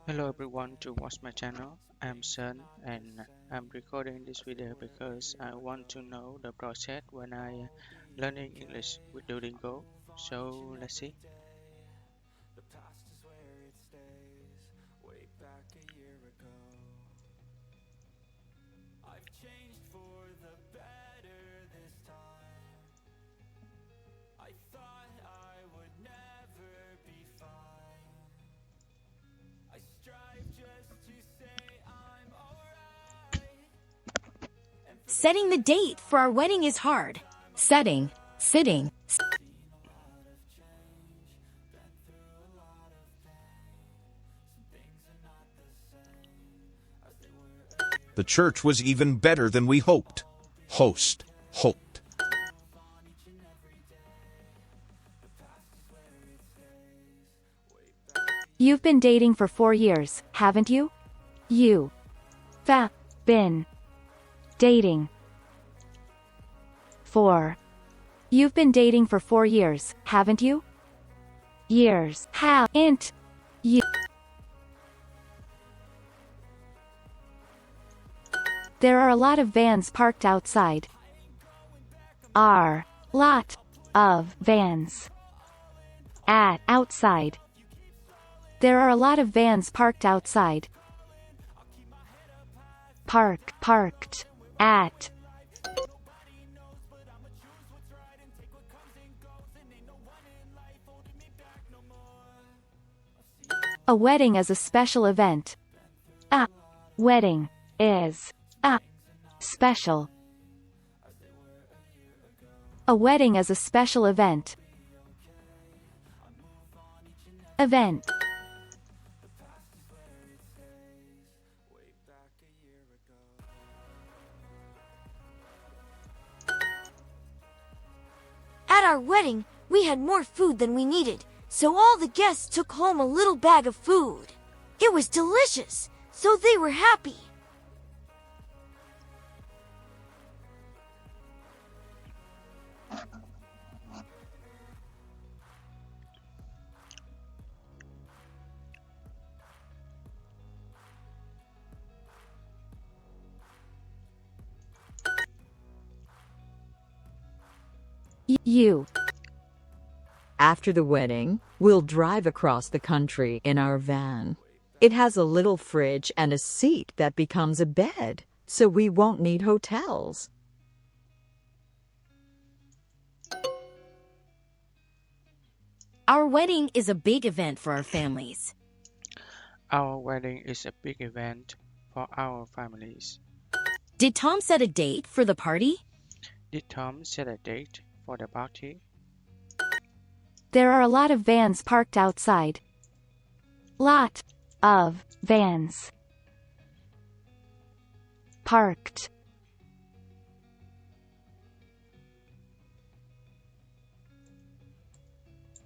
Hello everyone to watch my channel. I'm Sun and I'm recording this video because I want to know the process when I learning English with Duolingo. So let's see. Setting the date for our wedding is hard. Setting, sitting. The church was even better than we hoped. Host, hoped. You've been dating for 4 years, haven't you? You. Been. Dating. For. You've been dating for 4 years, haven't you? Years. Haven't. You. There are a lot of vans parked outside. Are. Lot. Of. Vans. At. Outside. There are a lot of vans parked outside. Parked. At. A wedding is a special event. A wedding is a special. A wedding is a special event. Event. At our wedding, we had more food than we needed, so all the guests took home a little bag of food. It was delicious, so they were happy. You. After the wedding, we'll drive across the country in our van. It has a little fridge and a seat that becomes a bed, so we won't need hotels. Our wedding is a big event for our families. Our wedding is a big event for our families. Did Tom set a date for the party? Did Tom set a date for the party? There are a lot of vans parked outside. Lot. Of. Vans. Parked.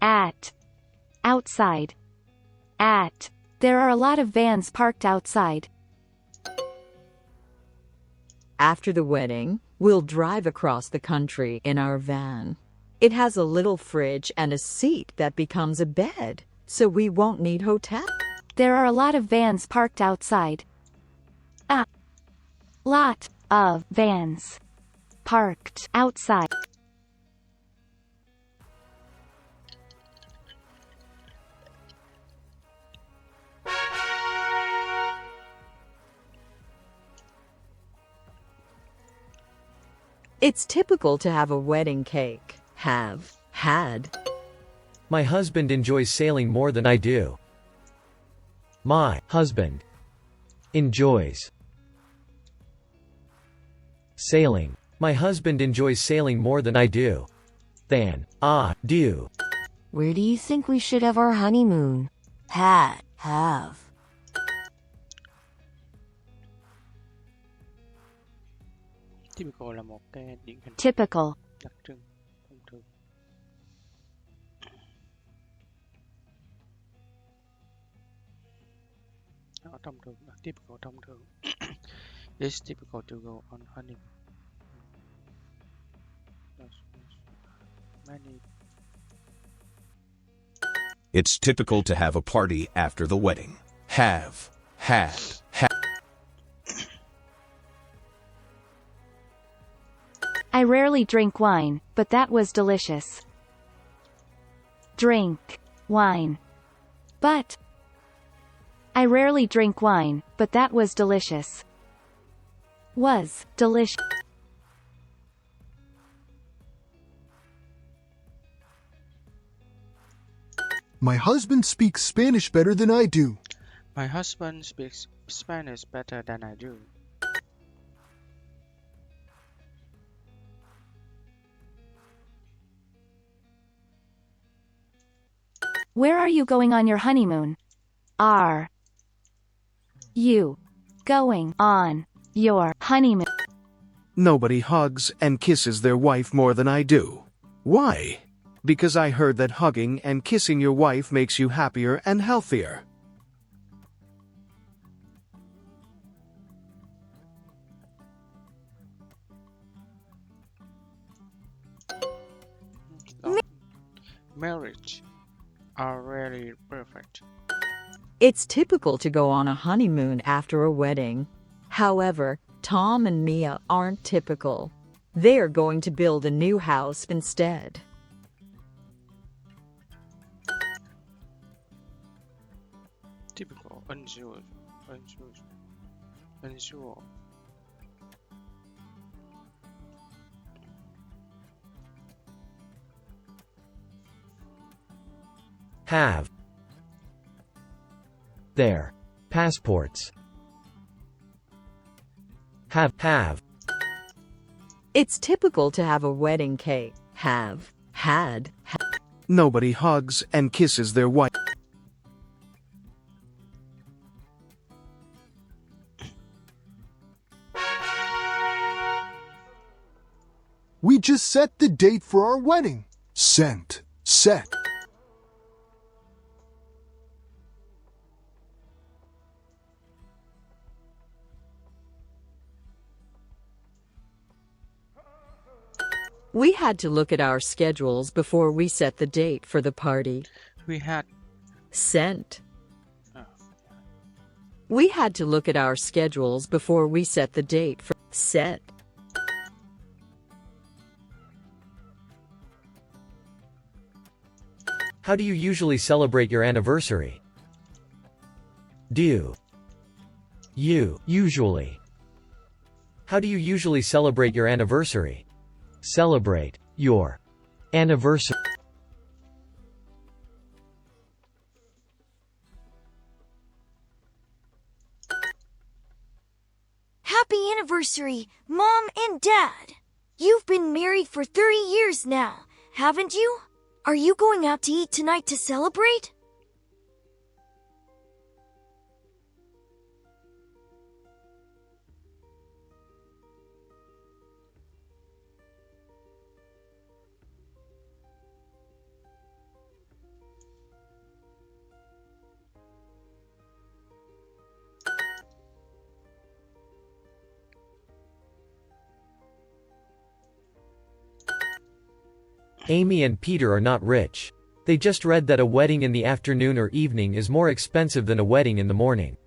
At. Outside. At. There are a lot of vans parked outside. After the wedding, we'll drive across the country in our van. It has a little fridge and a seat that becomes a bed, so we won't need hotels. There are a lot of vans parked outside. A lot of vans parked outside. It's typical to have a wedding cake. Have. Had. My husband enjoys sailing more than I do. My husband enjoys sailing. My husband enjoys sailing more than I do. Than I do. Where do you think we should have our honeymoon? Have. Typical là một cái điển hình Typical. đặc trưng thông thường. Ở thông thường, typical thông thường. It's typical to go on honeymoon. Many. It's typical to have a party after the wedding. have, had, had. I rarely drink wine, but that was delicious. Drink wine. But I rarely drink wine, but that was delicious. Was delicious. My husband speaks Spanish better than I do. My husband speaks Spanish better than I do. Where are you going on your honeymoon? Are you going on your honeymoon? Nobody hugs and kisses their wife more than I do. Why? Because I heard that hugging and kissing your wife makes you happier and healthier. Marriage are rarely perfect. It's typical to go on a honeymoon after a wedding. However, Tom and Mia aren't typical. They are going to build a new house instead. Typical, unusual, unusual. Have their passports. Have. It's typical to have a wedding cake. Have, had. Nobody hugs and kisses their wife. We just set the date for our wedding. Sent. Set. We had to look at our schedules before we set the date for the party. We had Sent. oh, We had to look at our schedules before we set the date for set. How do you usually celebrate your anniversary? Do you usually? How do you usually celebrate your anniversary? Celebrate your anniversary. Happy anniversary, Mom and Dad! You've been married for 30 years now, haven't you? Are you going out to eat tonight to celebrate? Amy and Peter are not rich. They just read that a wedding in the afternoon or evening is more expensive than a wedding in the morning.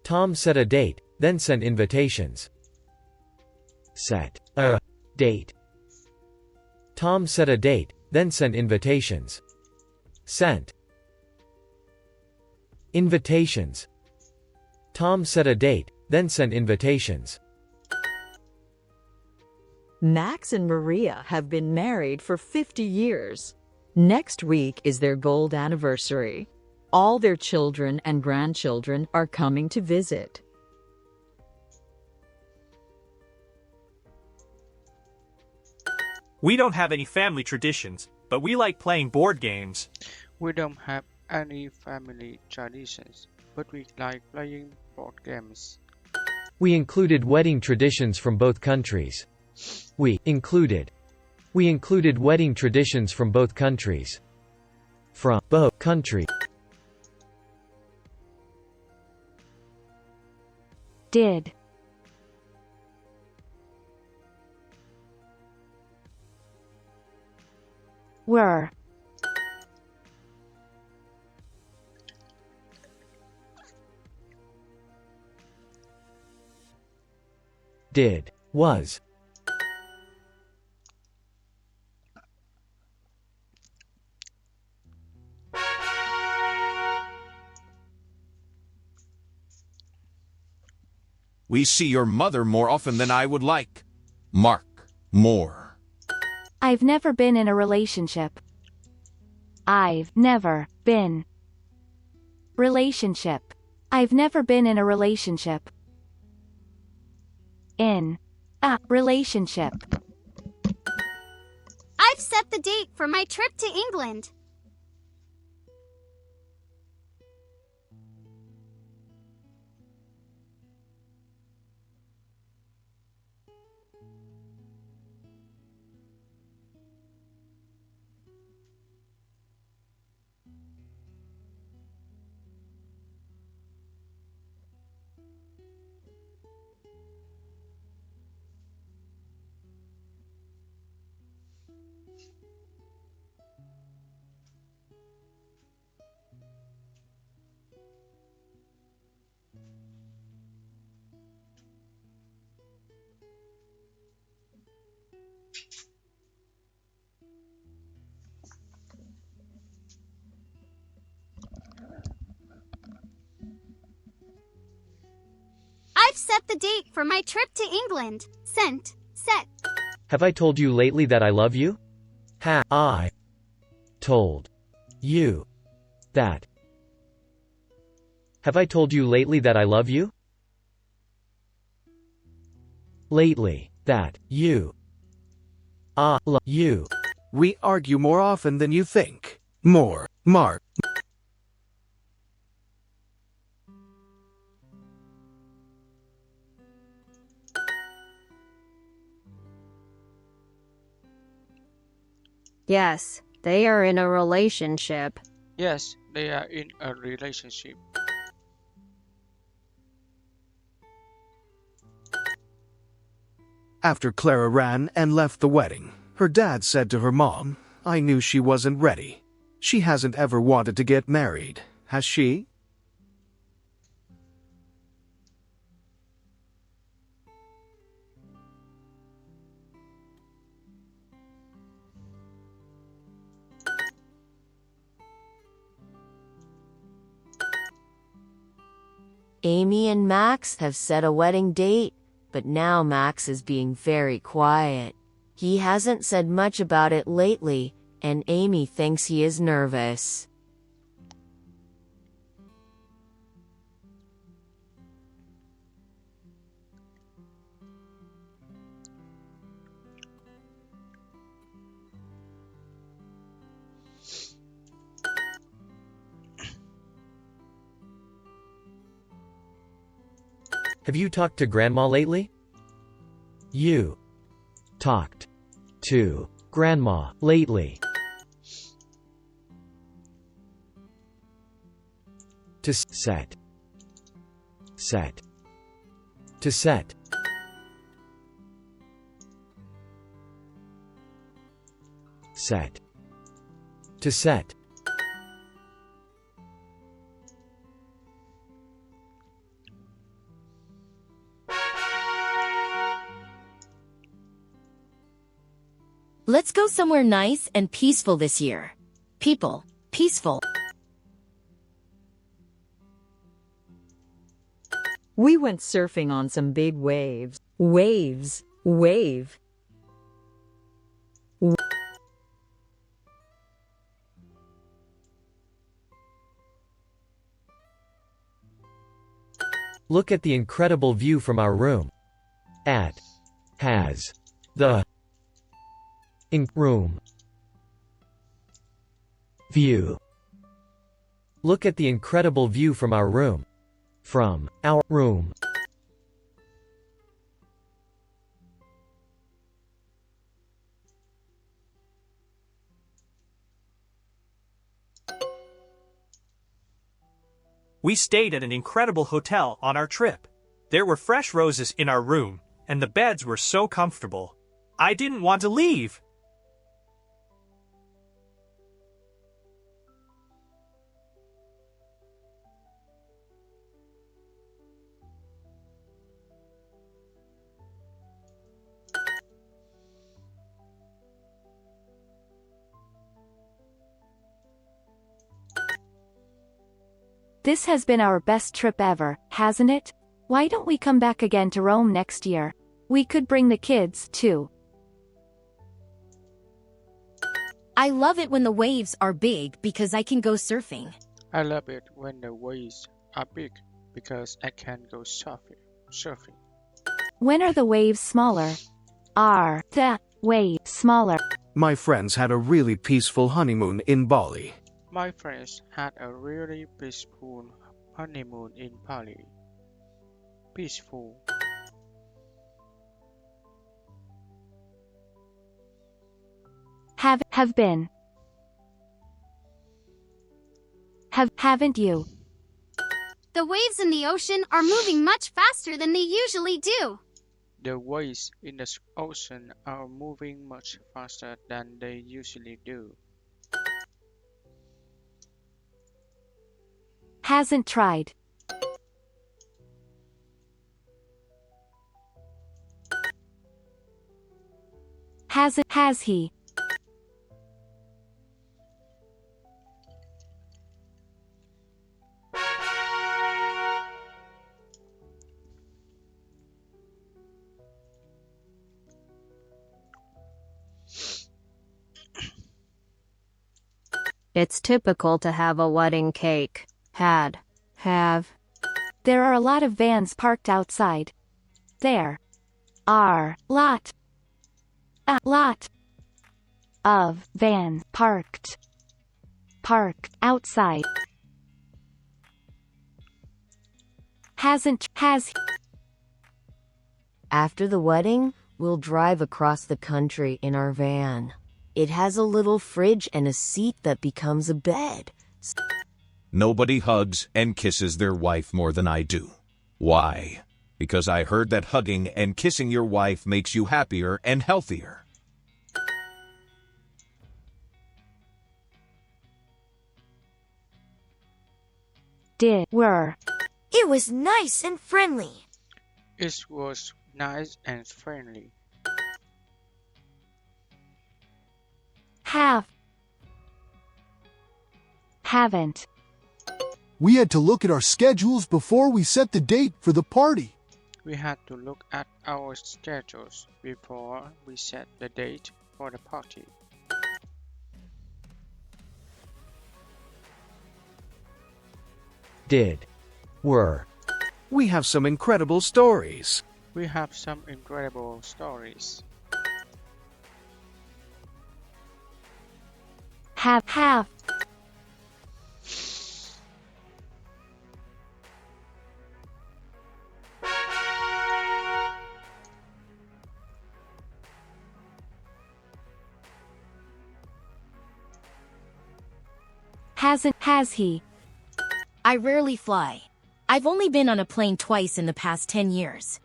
Tom set a date, then sent invitations. Set a date. Tom set a date, then sent invitations. Sent invitations. Tom set a date, then sent invitations. Max and Maria have been married for 50 years. Next week is their gold anniversary. All their children and grandchildren are coming to visit. We don't have any family traditions, but we like playing board games. We don't have any family traditions, but we like playing board games. We included wedding traditions from both countries. We included wedding traditions from both countries. From both countries. Did were, did, was. We see your mother more often than I would like. Mark, more. I've never been in a relationship. I've never been. Relationship. I've never been in a relationship. In a relationship. I've set the date for my trip to England. I've set the date for my trip to England. Sent. Set. Have I told you lately that I love you? I told you that. Have I told you lately that I love you? Lately, that, you. I love you. We argue more often than you think. More, Mark. Yes, they are in a relationship. Yes, they are in a relationship. After Clara ran and left the wedding, her dad said to her mom, I knew she wasn't ready. She hasn't ever wanted to get married, has she? Amy and Max have set a wedding date, but now Max is being very quiet. He hasn't said much about it lately, and Amy thinks he is nervous. Have you talked to Grandma lately? You talked to Grandma lately. To set. Set. To set. Set. To set. Let's go somewhere nice and peaceful this year. People, peaceful. We went surfing on some big waves. Waves. Wave. Look at the incredible view from our room. At. Has. The. In. Room. View. Look at the incredible view from our room. From. Our. Room. We stayed at an incredible hotel on our trip. There were fresh roses in our room, and the beds were so comfortable. I didn't want to leave. This has been our best trip ever, hasn't it? Why don't we come back again to Rome next year? We could bring the kids, too. I love it when the waves are big because I can go surfing. I love it when the waves are big because I can go surfing. When are the waves smaller? Are the waves smaller? My friends had a really peaceful honeymoon in Bali. My friends had a really peaceful honeymoon in Bali. Peaceful. Have been. Haven't you? The waves in the ocean are moving much faster than they usually do. The waves in the ocean are moving much faster than they usually do. Hasn't tried. Has he? It's typical to have a wedding cake. Had. Have. There are a lot of vans parked outside. There are a lot of vans parked outside. Has. After the wedding, we'll drive across the country in our van. It has a little fridge and a seat that becomes a bed. Nobody hugs and kisses their wife more than I do. Why? Because I heard that hugging and kissing your wife makes you happier and healthier. Were. It was nice and friendly. It was nice and friendly. Haven't. We had to look at our schedules before we set the date for the party. We had to look at our schedules before we set the date for the party. Were. We have some incredible stories. We have some incredible stories. Have. Has he? I rarely fly. I've only been on a plane twice in the past 10 years.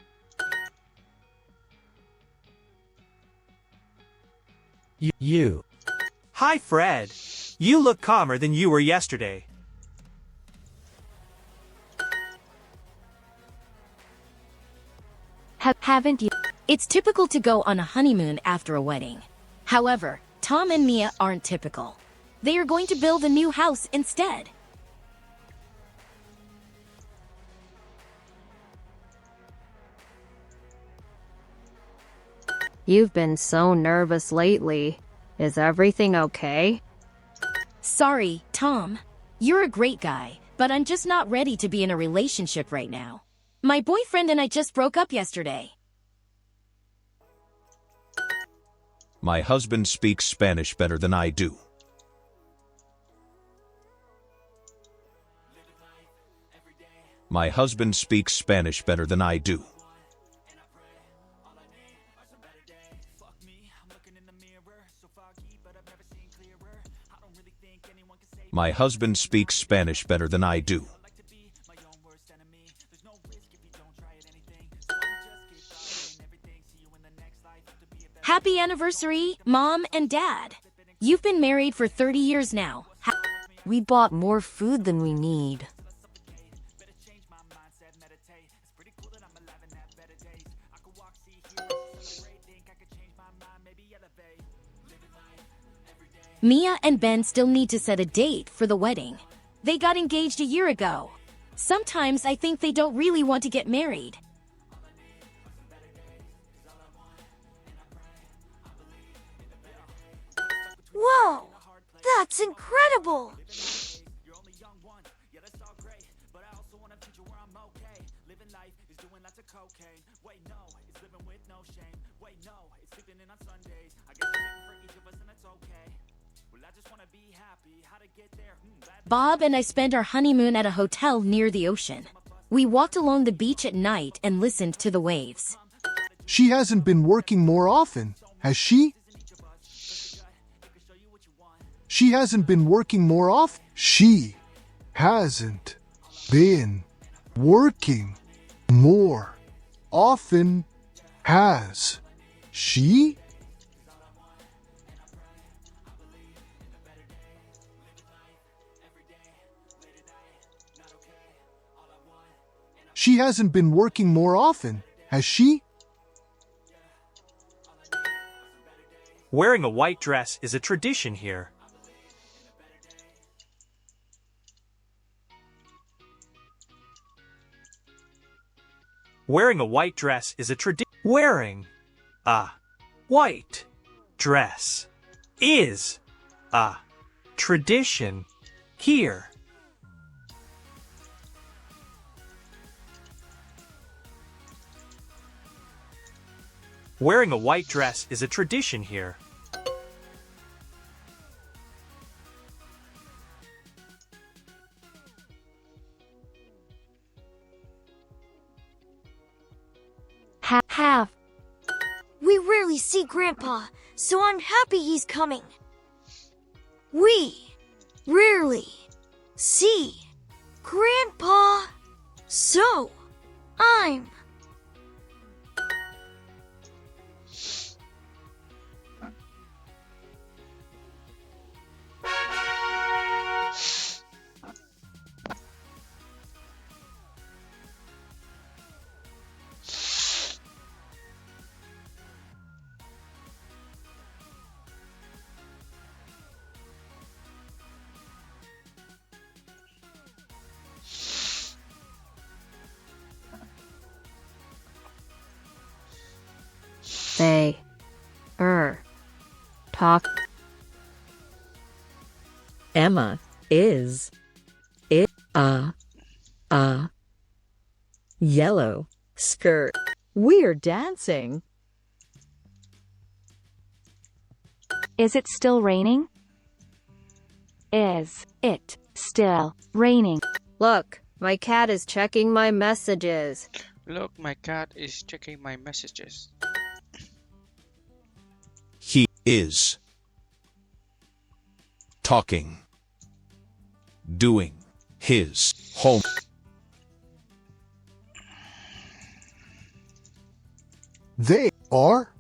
You. Hi, Fred. You look calmer than you were yesterday. Haven't you? It's typical to go on a honeymoon after a wedding. However, Tom and Mia aren't typical. They are going to build a new house instead. You've been so nervous lately. Is everything okay? Sorry, Tom. You're a great guy, but I'm just not ready to be in a relationship right now. My boyfriend and I just broke up yesterday. My husband speaks Spanish better than I do. My husband speaks Spanish better than I do. My husband speaks Spanish better than I do. Happy anniversary, Mom and Dad. You've been married for 30 years now. We bought more food than we need. Mia and Ben still need to set a date for the wedding. They got engaged a year ago. Sometimes I think they don't really want to get married. Whoa! That's incredible! Bob and I spent our honeymoon at a hotel near the ocean. We walked along the beach at night and listened to the waves. She hasn't been working more often, has she? She hasn't been working more often. She hasn't been working more often, has she? She hasn't been working more often, has she? Wearing a white dress is a tradition here. Wearing a white dress is a tradition. Wearing a white dress is a tradition here. Wearing a white dress is a tradition here. Have. We rarely see Grandpa, so I'm happy he's coming. We rarely see Grandpa, so I'm They talk. Emma is a yellow skirt. We're dancing. Is it still raining? Is it still raining? Look, my cat is checking my messages. Look, my cat is checking my messages. He is talking, doing his home. They are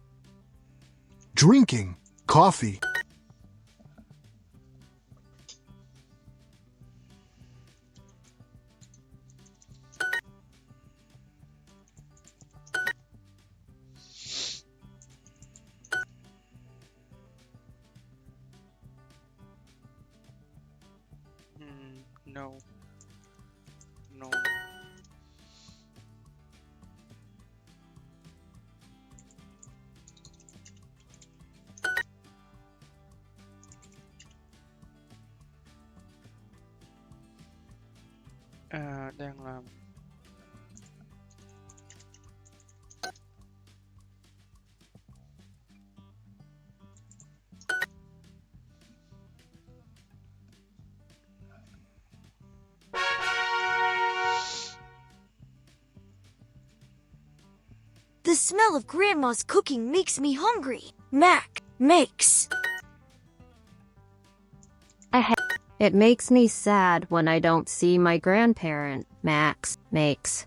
drinking coffee. No. No. Đang làm. The smell of Grandma's cooking makes me hungry. Mac makes. It makes me sad when I don't see my grandparent. Max makes.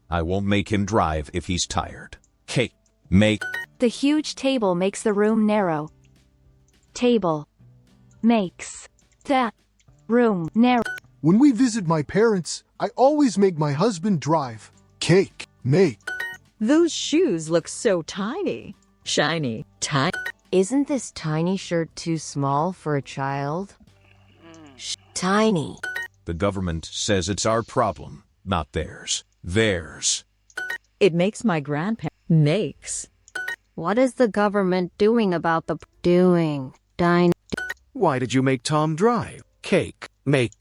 I won't make him drive if he's tired. Kate, make. The huge table makes the room narrow. Table makes the room narrow. When we visit my parents, I always make my husband drive. Cake, make. Those shoes look so tiny. Shiny, tiny. Isn't this tiny shirt too small for a child? Tiny. The government says it's our problem, not theirs. Theirs. It makes my grandparents. Makes. What is the government doing about the doing? Dine. Why did you make Tom drive? Cake. Make.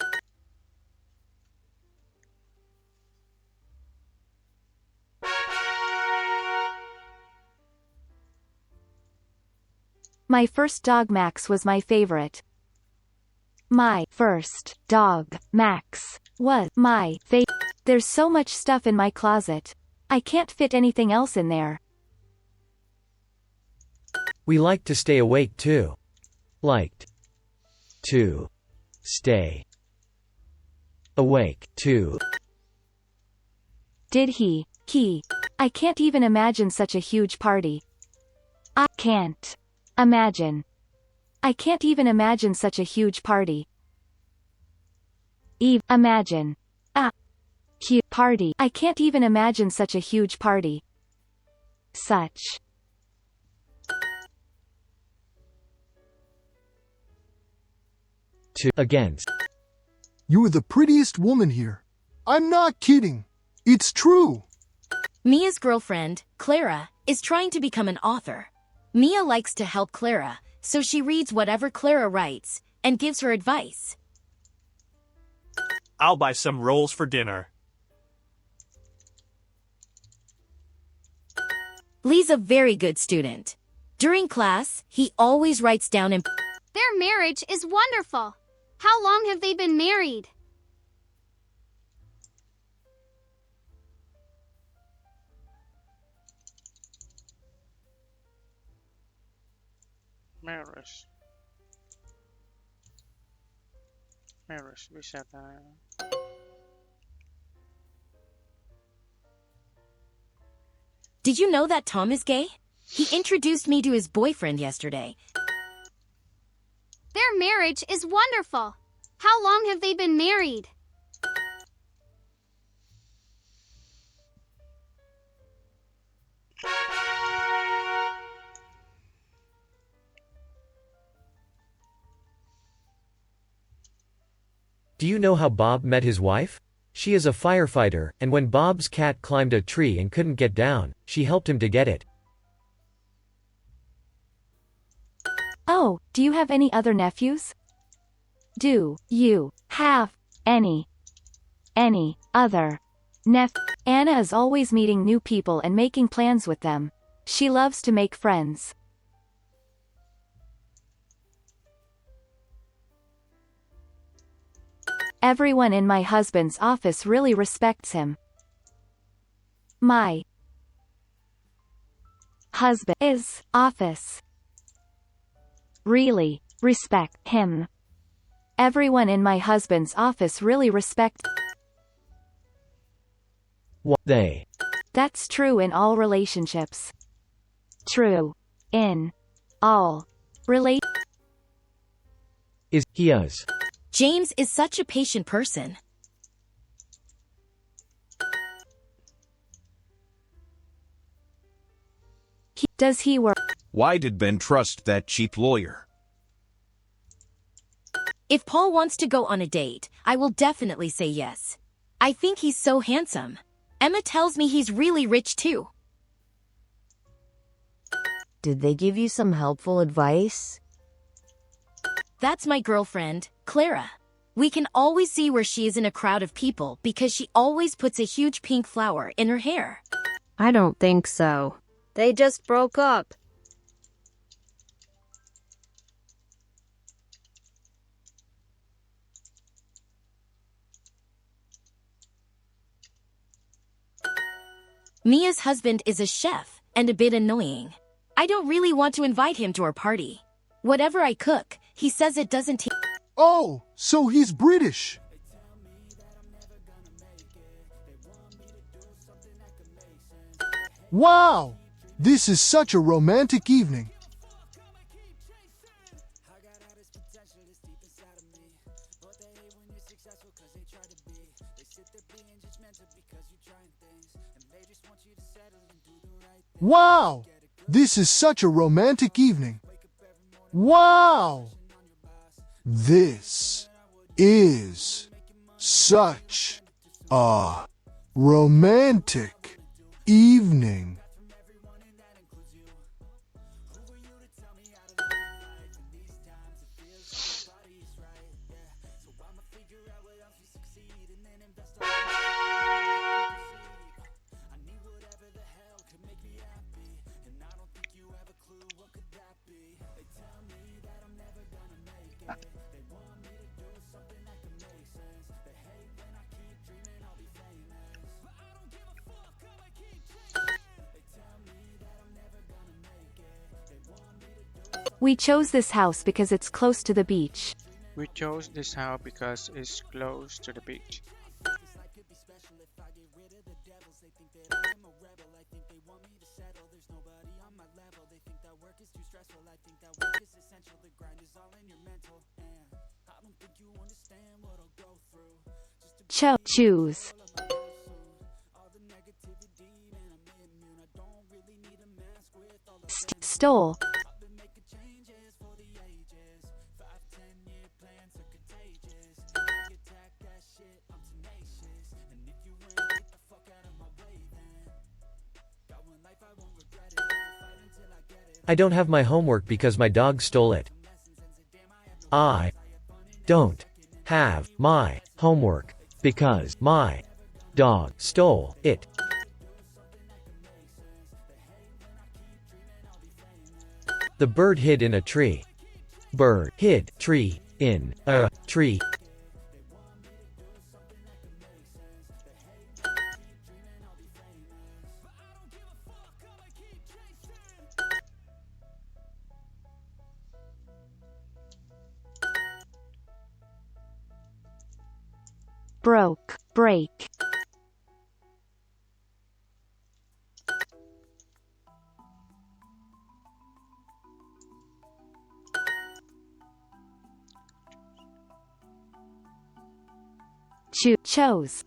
My first dog Max was my favorite. My first dog, Max, was my favorite. There's so much stuff in my closet. I can't fit anything else in there. We like to stay awake too. Liked. To. Stay. Awake. To. Did he? I can't even imagine such a huge party. I can't imagine. I can't even imagine such a huge party. Imagine. A huge party. I can't even imagine such a huge party. Such. To. Against. You're the prettiest woman here. I'm not kidding. It's true. Mia's girlfriend, Clara, is trying to become an author. Mia likes to help Clara, so she reads whatever Clara writes and gives her advice. I'll buy some rolls for dinner. Lee's a very good student. During class, he always writes down in. Their marriage is wonderful. How long have they been married? Marriage. Marriage bisa tayo. Did you know that Tom is gay? He introduced me to his boyfriend yesterday. Their marriage is wonderful. How long have they been married? Do you know how Bob met his wife? She is a firefighter, and when Bob's cat climbed a tree and couldn't get down, she helped him to get it. Oh, do you have any other nephews? Do you have any other Anna is always meeting new people and making plans with them. She loves to make friends. Everyone in my husband's office really respects him. My husband's office really respect him. Everyone in my husband's office really respects. They. That's true in all relationships. True. In all He is. James is such a patient person. Does he work? Why did Ben trust that cheap lawyer? If Paul wants to go on a date, I will definitely say yes. I think he's so handsome. Emma tells me he's really rich too. Did they give you some helpful advice? That's my girlfriend, Clara. We can always see where she is in a crowd of people because she always puts a huge pink flower in her hair. I don't think so. They just broke up. Mia's husband is a chef and a bit annoying. I don't really want to invite him to our party. Whatever I cook, he says it doesn't. Oh, so he's British. Wow, this is such a romantic evening. Wow, this is such a romantic evening. Wow! This is such a romantic evening. We chose this house because it's close to the beach. We chose this house because it's close to the beach. Choose. Stole. I don't have my homework because my dog stole it. I don't have my homework because my dog stole it. The bird hid in a tree. Bird hid tree in a tree. Broke. Break. Chose.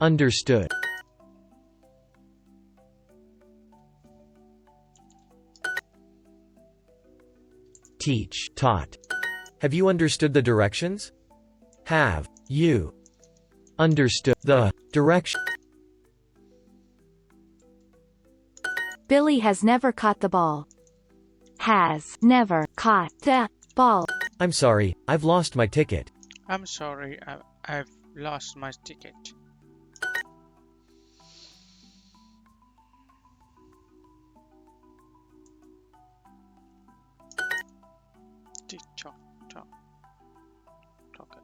Understood. Teach. Taught. Have you understood the directions? Have you understood the direction? Billy has never caught the ball. Has never caught the ball. I'm sorry, I've lost my ticket. I'm sorry, I've lost my ticket. Tick-tock, tock, tock.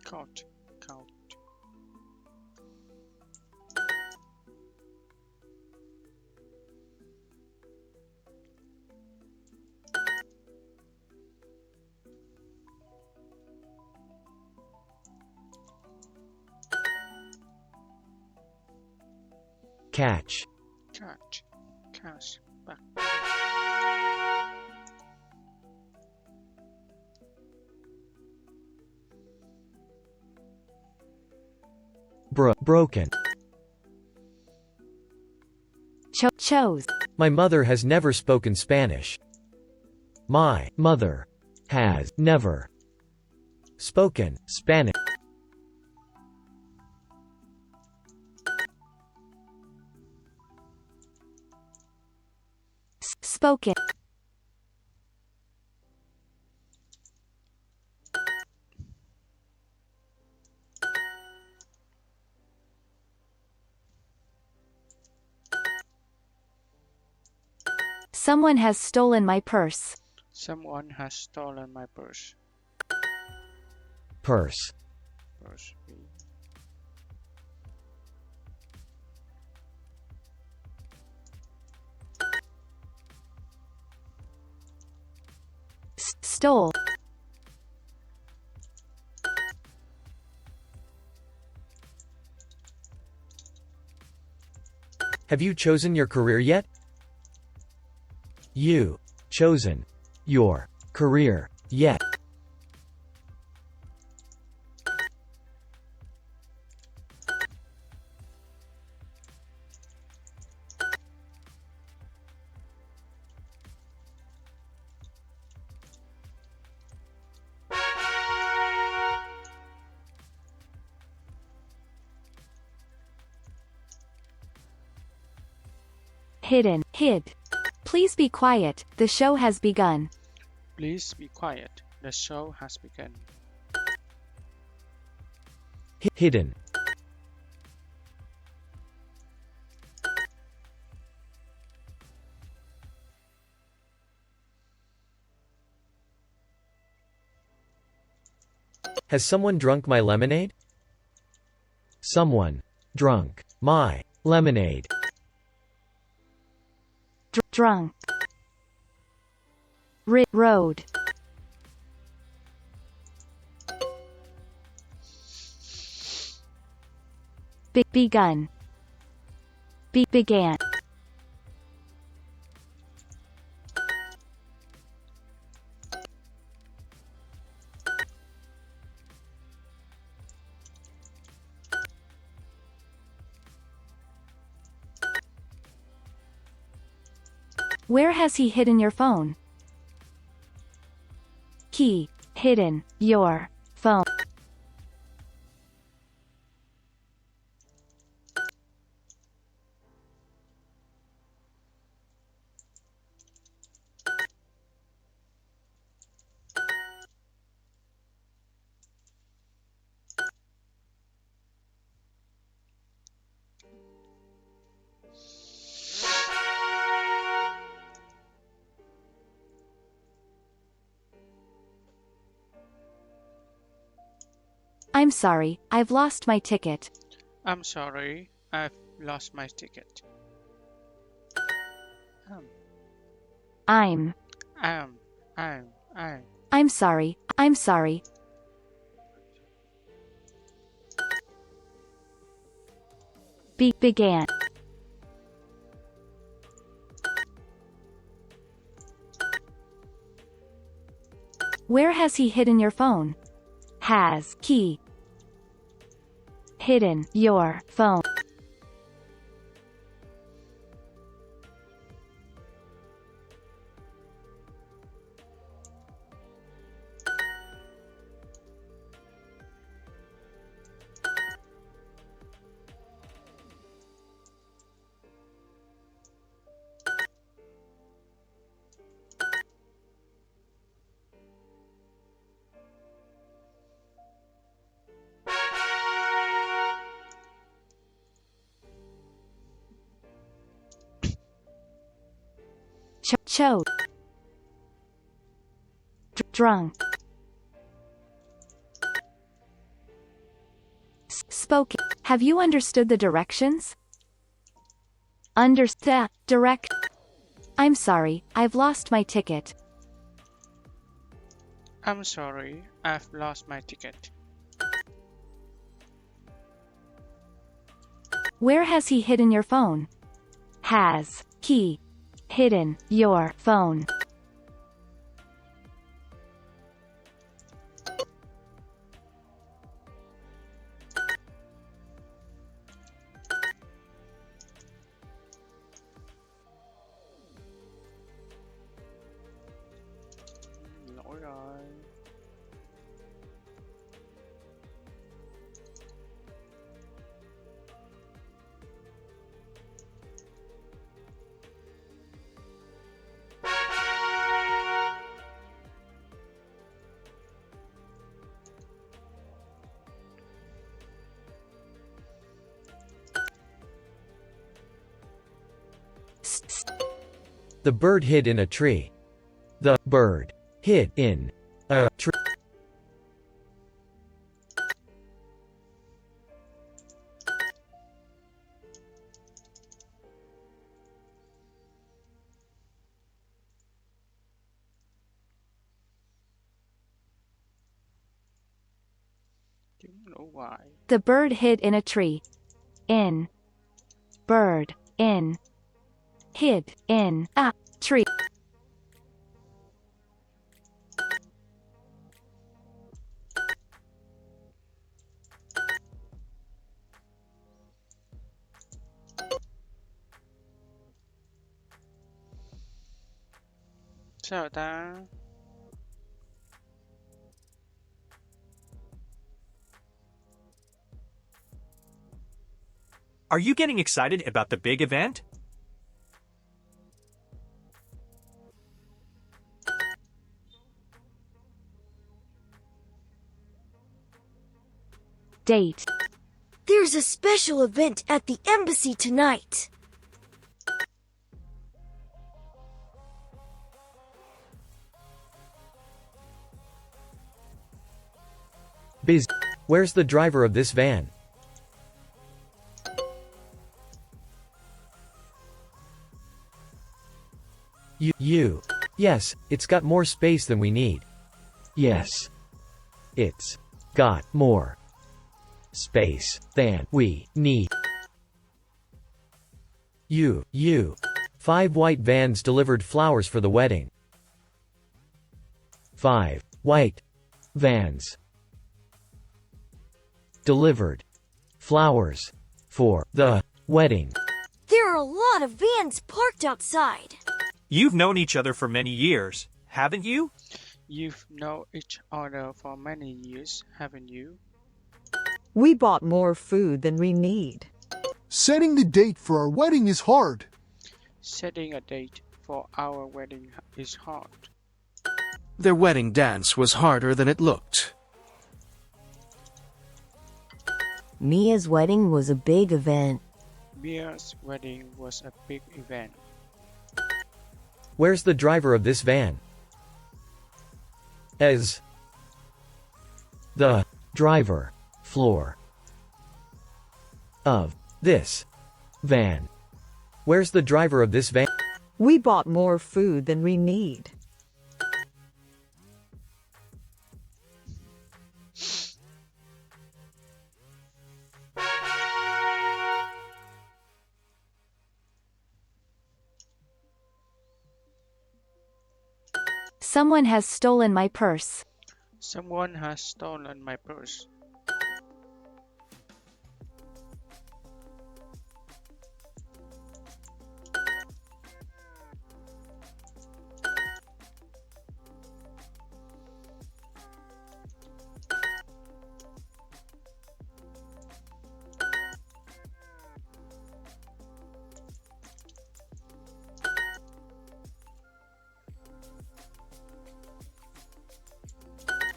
Count, count. Catch. Catch, catch, back. Broken. Chose. My mother has never spoken Spanish. My mother has never spoken Spanish. Spoken. Someone has stolen my purse. Someone has stolen my purse. Purse. Purse. P. Stole. Have you chosen your career yet? You chosen your career yet? Hidden. Hid. Please be quiet, the show has begun. Please be quiet. The show has begun. Hidden. Has someone drunk my lemonade? Someone drunk my lemonade. Drunk. Road. Begun. Began. Where has he hidden your phone? He hidden your phone. I'm sorry, I've lost my ticket. I'm sorry, I've lost my ticket. I'm sorry, I'm sorry. Began. Where has he hidden your phone? Has he hidden your phone? Chode. Drunk. Spoken. Have you understood the directions? Understand. Direct. I'm sorry, I've lost my ticket. I'm sorry, I've lost my ticket. Where has he hidden your phone? Has he hidden your phone? Lỗi rồi. The bird hid in a tree. The bird hid in a tree. No, why? The bird hid in a tree. In. Bird. In. Hid. In. A. Tree. Sao ta? Are you getting excited about the big event? Date. There's a special event at the embassy tonight. Biz. Where's the driver of this van? You. Yes, it's got more space than we need. Yes. It's got more space than we need. You. 5 white vans delivered flowers for the wedding. 5 white vans delivered flowers for the wedding. There are a lot of vans parked outside. You've known each other for many years, haven't you? You've known each other for many years, haven't you? We bought more food than we need. Setting the date for our wedding is hard. Setting a date for our wedding is hard. Their wedding dance was harder than it looked. Mia's wedding was a big event. Mia's wedding was a big event. Where's the driver of this van? As the driver floor of this van. Where's the driver of this van? We bought more food than we need. Someone has stolen my purse. Someone has stolen my purse.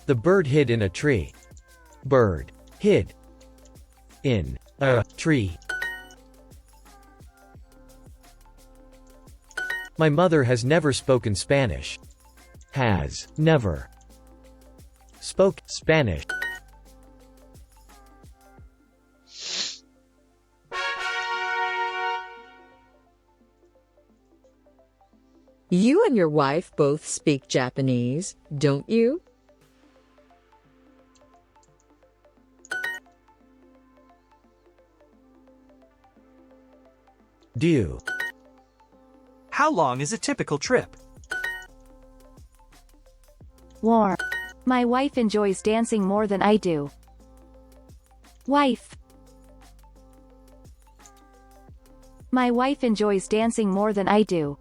The bird hid in a tree. Bird hid in a tree. My mother has never spoken Spanish. Has never spoke Spanish. You and your wife both speak Japanese, don't you? Do. How long is a typical trip? Warm. My wife enjoys dancing more than I do. Wife. My wife enjoys dancing more than I do.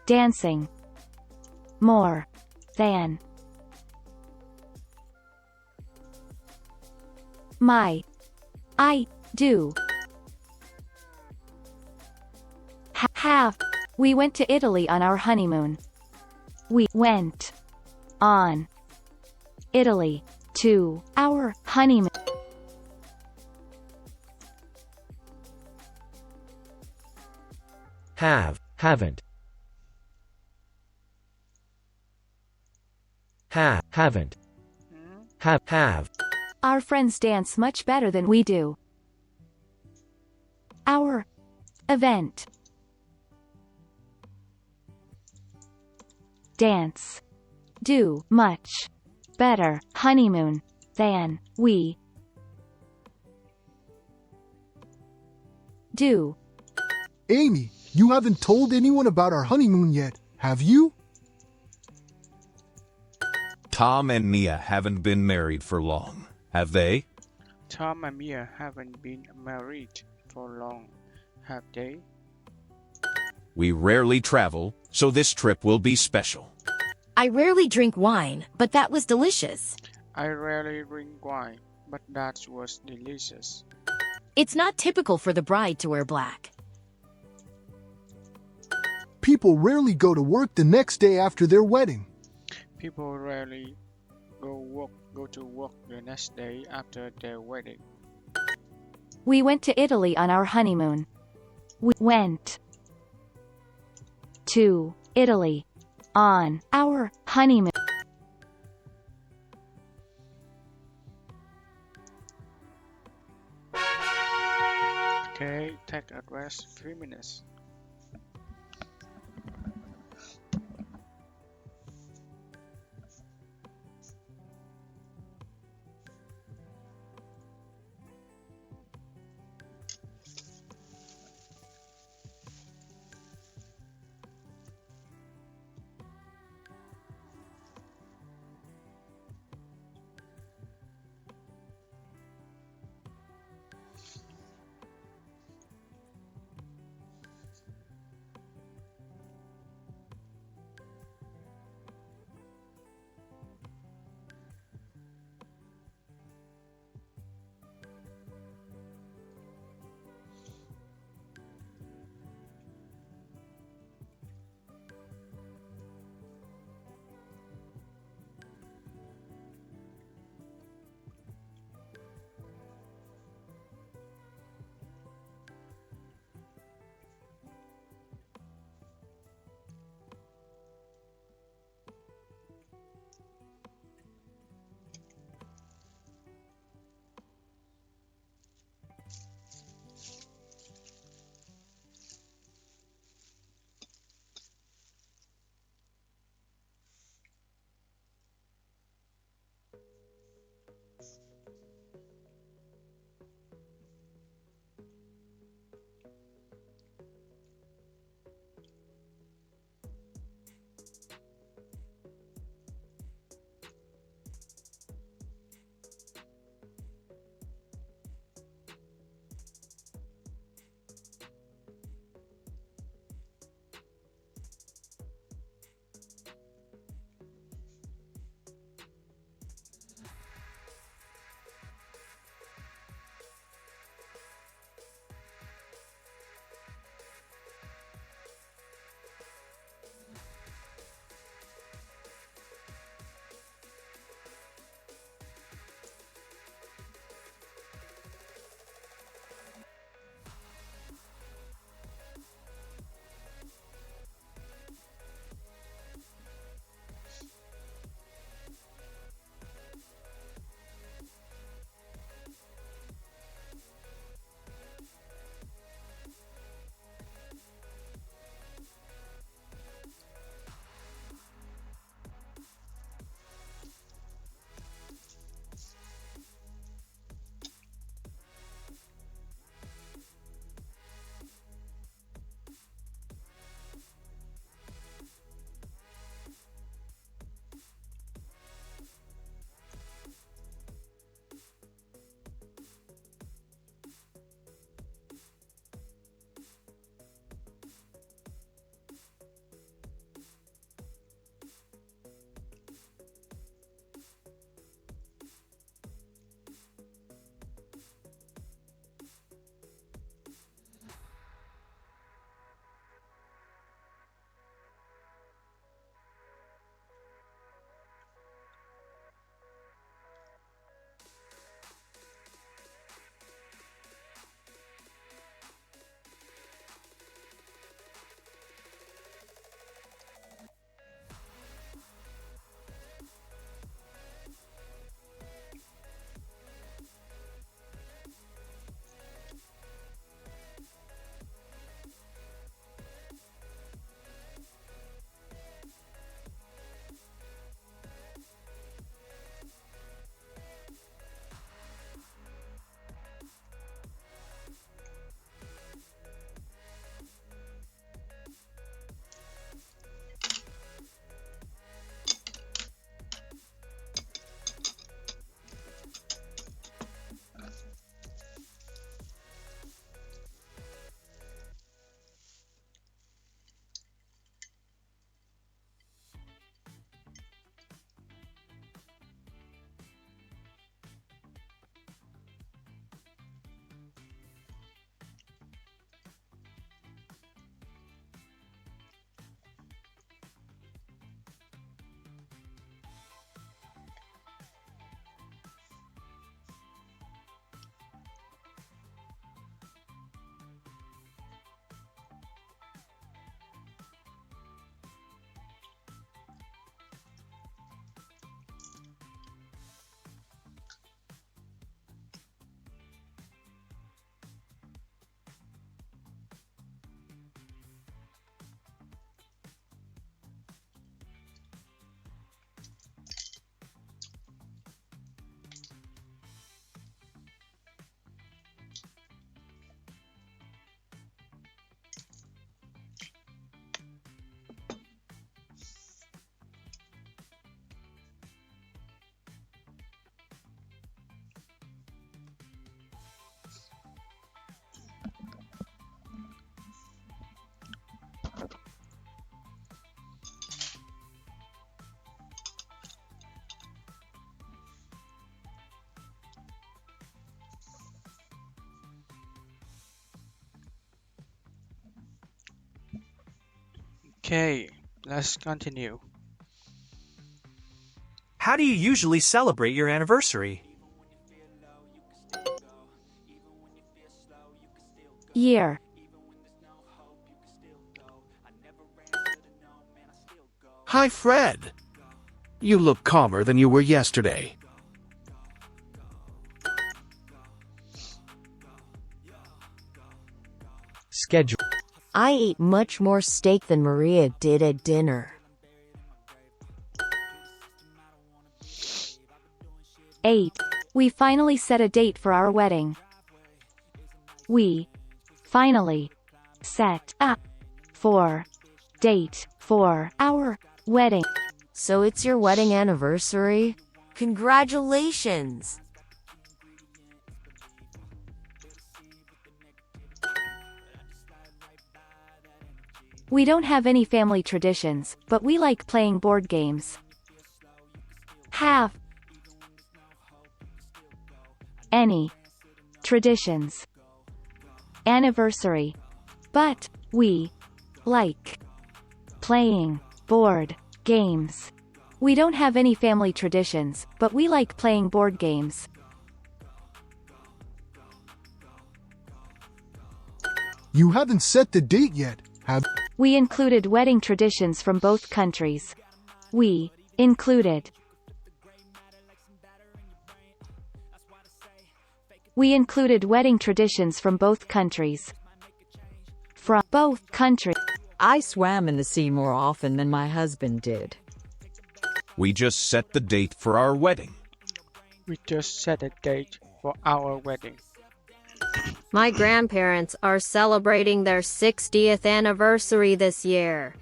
Dancing. More. Than. My. I. Do. Have. We went to Italy on our honeymoon. We went on Italy to our honeymoon. Have, haven't. Haven't. Have. Our friends dance much better than we do. Our event. Dance. Do much better. Honeymoon. than we do. Amy, you haven't told anyone about our honeymoon yet, have you? Tom and Mia haven't been married for long, have they? Tom and Mia haven't been married for long, have they? We rarely travel, so this trip will be special. I rarely drink wine, but that was delicious. I rarely drink wine, but that was delicious. It's not typical for the bride to wear black. People rarely go to work the next day after their wedding. People rarely go to work the next day after their wedding. We went to Italy on our honeymoon. We went to Italy on our honeymoon. Okay, take a rest 3 minutes. Okay, let's continue. How do you usually celebrate your anniversary? Year. Hi, Fred. You look calmer than you were yesterday. Schedule. I ate much more steak than Maria did at dinner. 8. We finally set a date for our wedding. We finally set a date for our wedding. So it's your wedding anniversary? Congratulations! We don't have any family traditions, but we like playing board games. Have any traditions. Anniversary. But we like playing board games. We don't have any family traditions, but we like playing board games. You haven't set the date yet, have We included wedding traditions from both countries. We included wedding traditions from both countries. From both countries. I swam in the sea more often than my husband did. We just set the date for our wedding. We just set a date for our wedding. My grandparents are celebrating their 60th anniversary this year.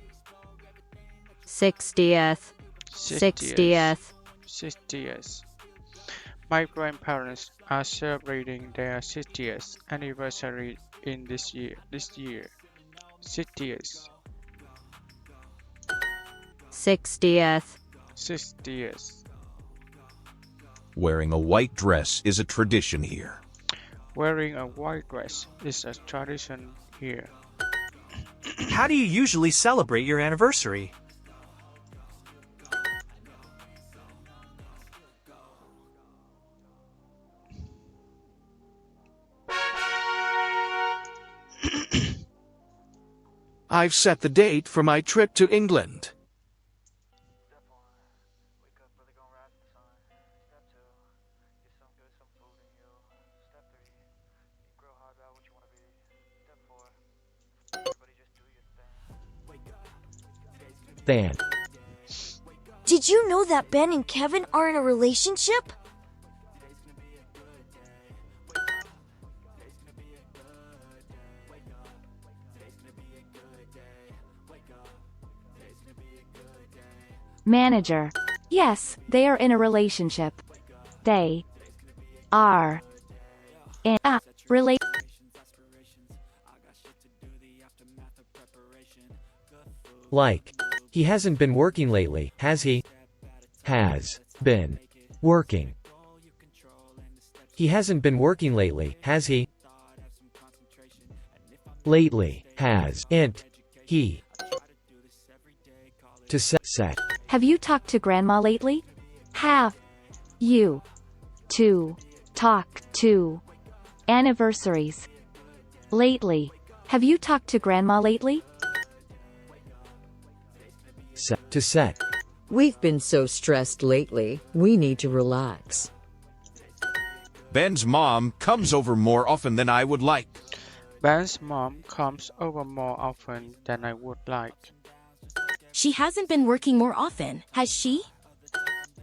60th. 60th. 60th. My grandparents are celebrating their 60th anniversary in this year. 60th. 60th. 60th. Wearing a white dress is a tradition here. Wearing a white dress is a tradition here. How do you usually celebrate your anniversary? I've set the date for my trip to England. Than. Did you know that Ben and Kevin are in a relationship? Manager. Yes, they are in a relationship. They are in a relationship. Like. He hasn't been working lately, has he? Has been working. He hasn't been working lately, has he? Lately, has, int, he. To set. Have you talked to Grandma lately? Have you to talk to anniversaries lately? Have you talked to Grandma lately? Set. To set. We've been so stressed lately, we need to relax. Ben's mom comes over more often than I would like. Ben's mom comes over more often than I would like. She hasn't been working more often, has she?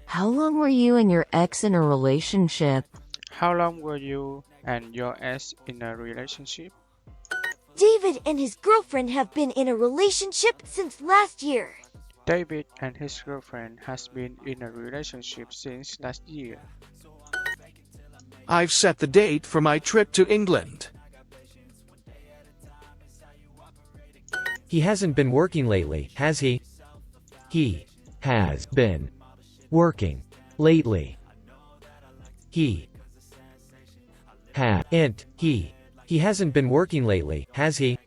How long were you and your ex in a relationship? How long were you and your ex in a relationship? David and his girlfriend have been in a relationship since last year. David and his girlfriend has been in a relationship since last year. I've set the date for my trip to England. He hasn't been working lately, has he? He has been working lately. He int, he. He hasn't been working lately, has he?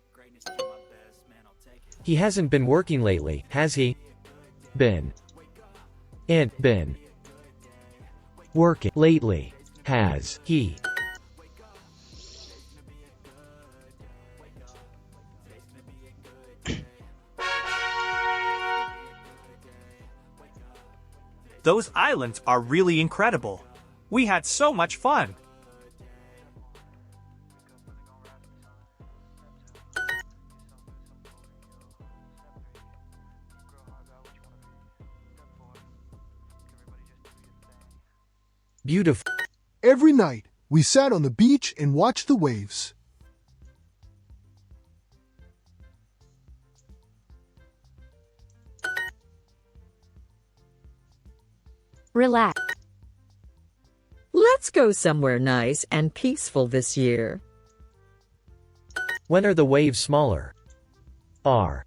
He hasn't been working lately, has he? Been. And been. Working lately. Has he? Those islands are really incredible. We had so much fun. Beautiful. Every night, we sat on the beach and watched the waves. Relax. Let's go somewhere nice and peaceful this year. When are the waves smaller? Are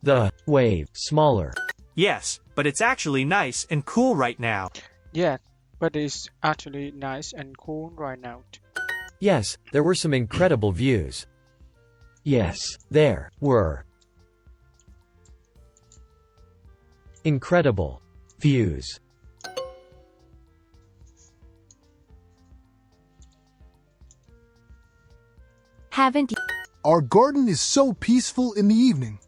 the wave smaller? Yes, but it's actually nice and cool right now. Yeah, but it's actually nice and cool right now. Yes, there were some incredible views. Yes, there were incredible views. Haven't you? Our garden is so peaceful in the evening.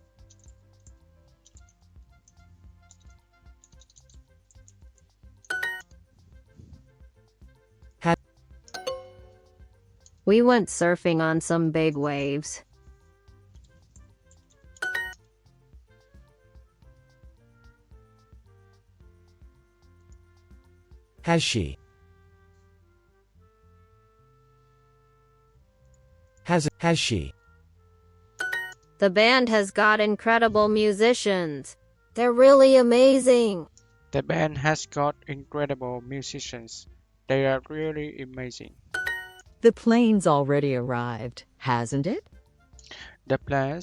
We went surfing on some big waves. Has she? Has she? The band has got incredible musicians. They're really amazing. The band has got incredible musicians. They are really amazing. The plane's already arrived, hasn't it? The plane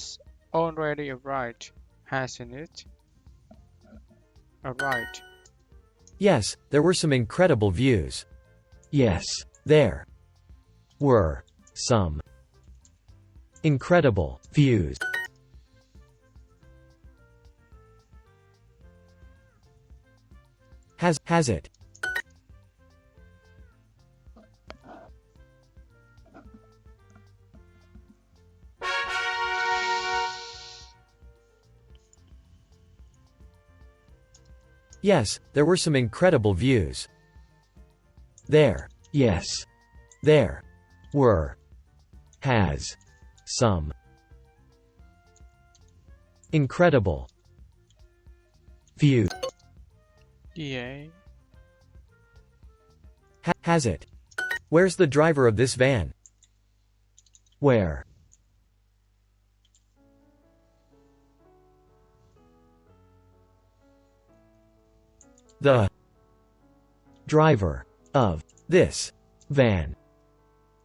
already arrived, hasn't it? Arrived. Yes, there were some incredible views. Yes, there were some incredible views. Has it? Yes, there were some incredible views. There. Yes. There. Were. Has. Some. Incredible. View. Yeah. Has it? Where's the driver of this van? Where? The driver of this van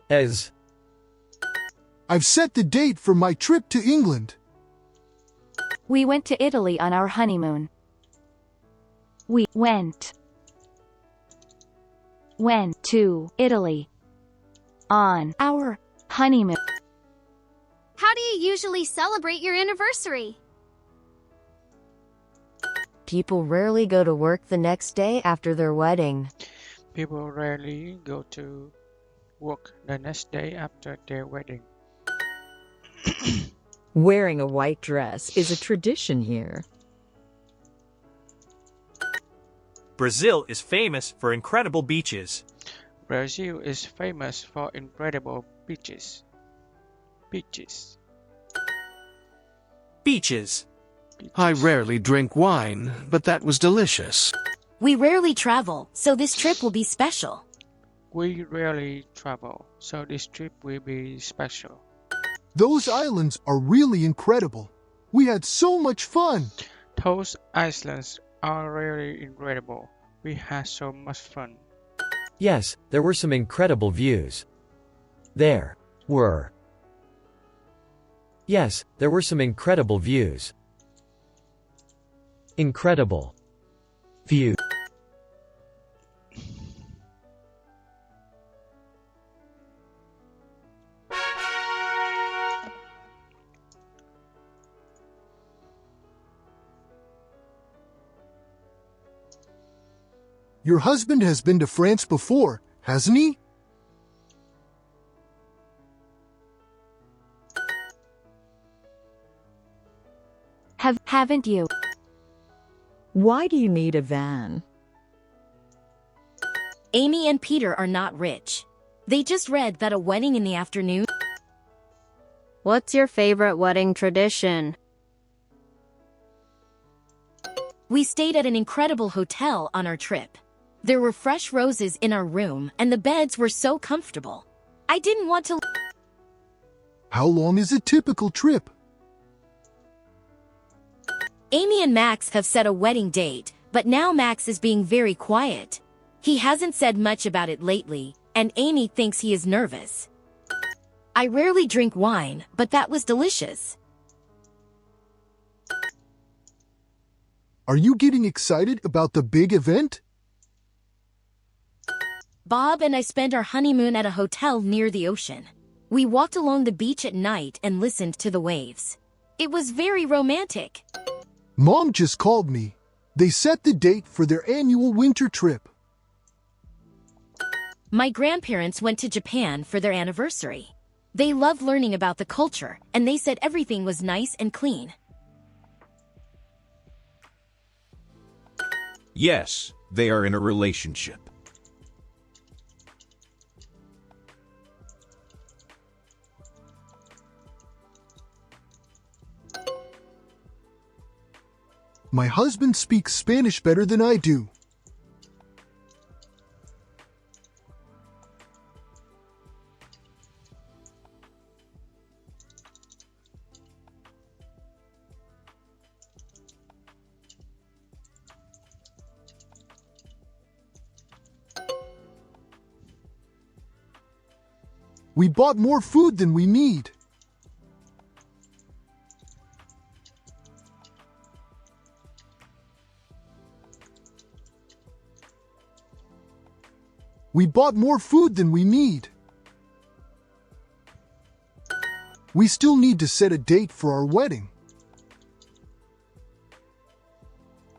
is. I've set the date for my trip to England. We went to Italy on our honeymoon. We went to Italy on our honeymoon. How do you usually celebrate your anniversary? People rarely go to work the next day after their wedding. People rarely go to work the next day after their wedding. Wearing a white dress is a tradition here. Brazil is famous for incredible beaches. Brazil is famous for incredible beaches. Beaches. Beaches. I rarely drink wine, but that was delicious. We rarely travel, so this trip will be special. We rarely travel, so this trip will be special. Those islands are really incredible. We had so much fun. Those islands are really incredible. We had so much fun. Yes, there were some incredible views. There were. Yes, there were some incredible views. Incredible view. Your husband has been to France before, hasn't he? Haven't you? Why do you need a van? Amy and Peter are not rich. They just read that a wedding in the afternoon. What's your favorite wedding tradition? We stayed at an incredible hotel on our trip. There were fresh roses in our room and the beds were so comfortable. I didn't want to. How long is a typical trip? Amy and Max have set a wedding date, but now Max is being very quiet. He hasn't said much about it lately, and Amy thinks he is nervous. I rarely drink wine, but that was delicious. Are you getting excited about the big event? Bob and I spent our honeymoon at a hotel near the ocean. We walked along the beach at night and listened to the waves. It was very romantic. Mom just called me. They set the date for their annual winter trip. My grandparents went to Japan for their anniversary. They love learning about the culture, and they said everything was nice and clean. Yes, they are in a relationship. My husband speaks Spanish better than I do. We bought more food than we need. We bought more food than we need. We still need to set a date for our wedding.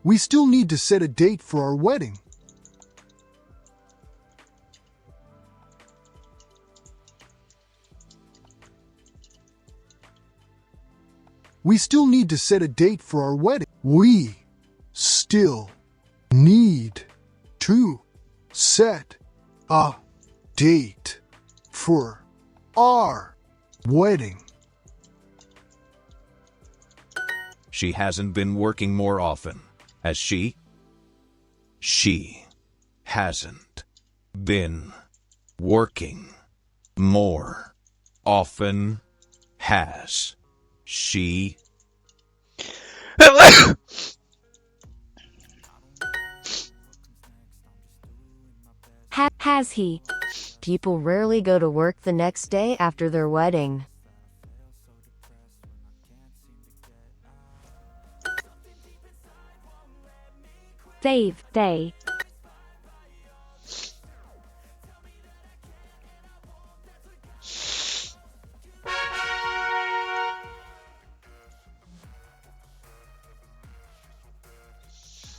We still need to set a date for our wedding. We still need to set a date for our wedding. We still need to set a date for our wedding. She hasn't been working more often, has she? She hasn't been working more often, has she? Has he? People rarely go to work the next day after their wedding. They.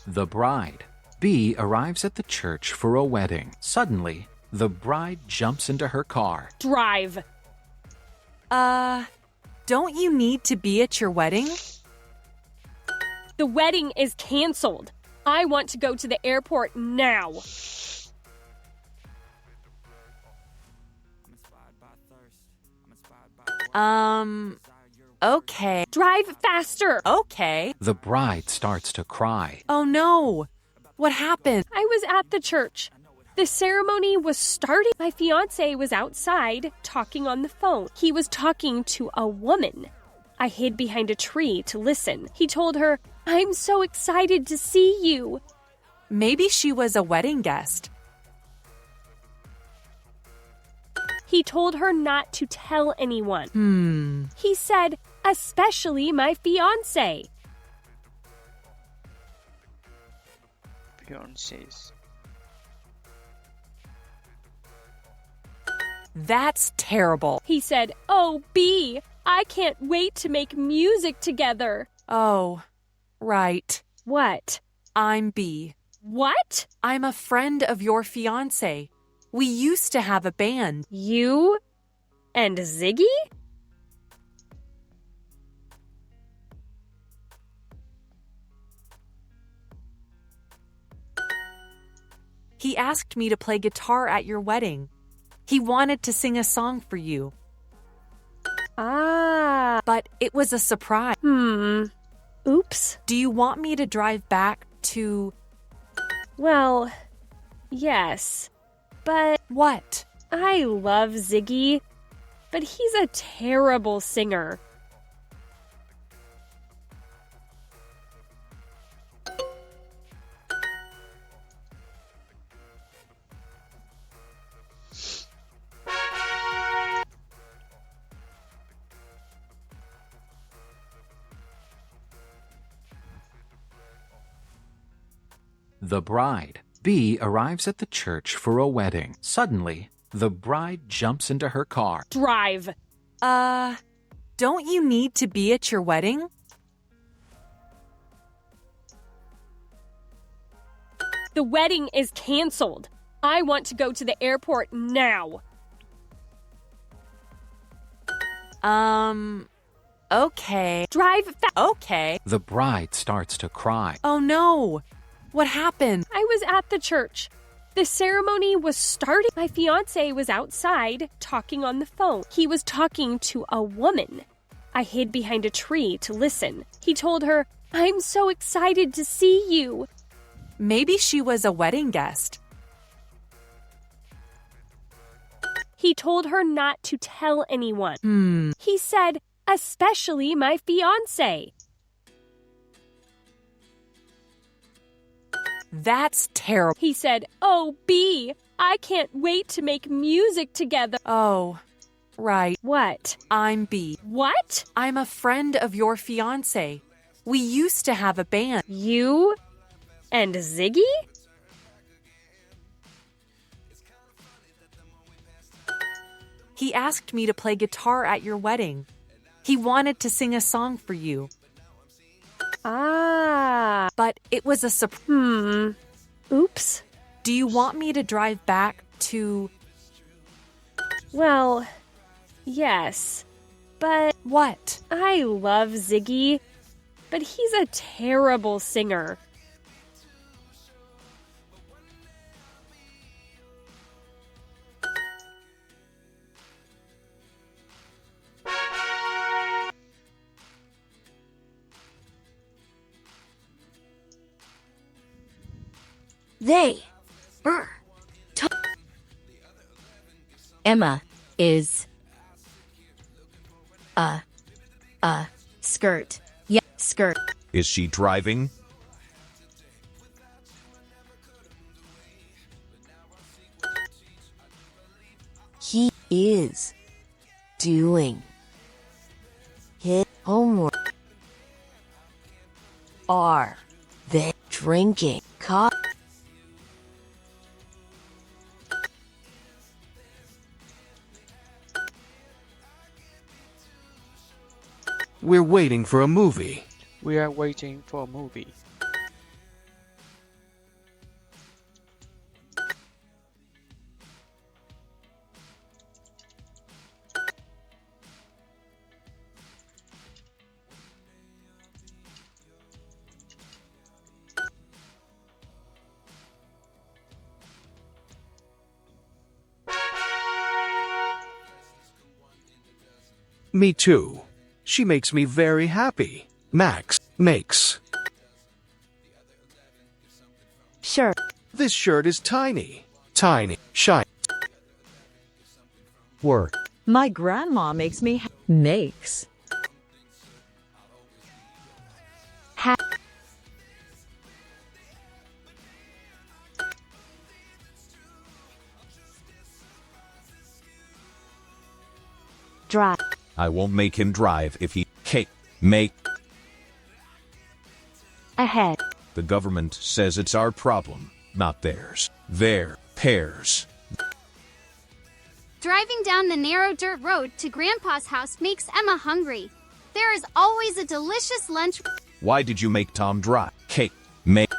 The bride. B arrives at the church for a wedding. Suddenly, the bride jumps into her car. Drive. Don't you need to be at your wedding? The wedding is canceled. I want to go to the airport now. Okay. Drive faster. Okay. The bride starts to cry. Oh no. What happened? I was at the church. The ceremony was starting. My fiancé was outside talking on the phone. He was talking to a woman. I hid behind a tree to listen. He told her, "I'm so excited to see you." Maybe she was a wedding guest. He told her not to tell anyone. He said, "Especially my fiancé." Fiancés. That's terrible. He said, "Oh, B, I can't wait to make music together." Oh, right. What? I'm B. What? I'm a friend of your fiance. We used to have a band. You and Ziggy? He asked me to play guitar at your wedding. He wanted to sing a song for you. Ah. But it was a surprise. Oops. Do you want me to drive back to... Well, yes. But what? I love Ziggy, but he's a terrible singer. The bride, B, arrives at the church for a wedding. Suddenly, the bride jumps into her car. Drive. Don't you need to be at your wedding? The wedding is canceled. I want to go to the airport now. Okay. Drive Okay. The bride starts to cry. Oh no. What happened? I was at the church. The ceremony was starting. My fiance was outside talking on the phone. He was talking to a woman. I hid behind a tree to listen. He told her, "I'm so excited to see you." Maybe she was a wedding guest. He told her not to tell anyone. He said, especially my fiance. That's terrible. He said, "Oh, B, I can't wait to make music together." Oh, right. What? I'm B. What? I'm a friend of your fiance. We used to have a band. You and Ziggy? He asked me to play guitar at your wedding. He wanted to sing a song for you. Ah. But it was a surprise. Oops. Do you want me to drive back to... Well, yes. But what? I love Ziggy, but he's a terrible singer. Emma is skirt. Yeah, skirt. Is she driving? He is doing his homework. Are they drinking coffee? We're waiting for a movie. We are waiting for a movie. Me too. She makes me very happy. Max makes. Sure. This shirt is tiny. Tiny. Shine. Work. My grandma makes me makes. Drive. I won't make him drive if he can't make. Ahead. The government says it's our problem, not theirs. Their pairs. Driving down the narrow dirt road to Grandpa's house makes Emma hungry. There is always a delicious lunch. Why did you make Tom drive? Cake. Make.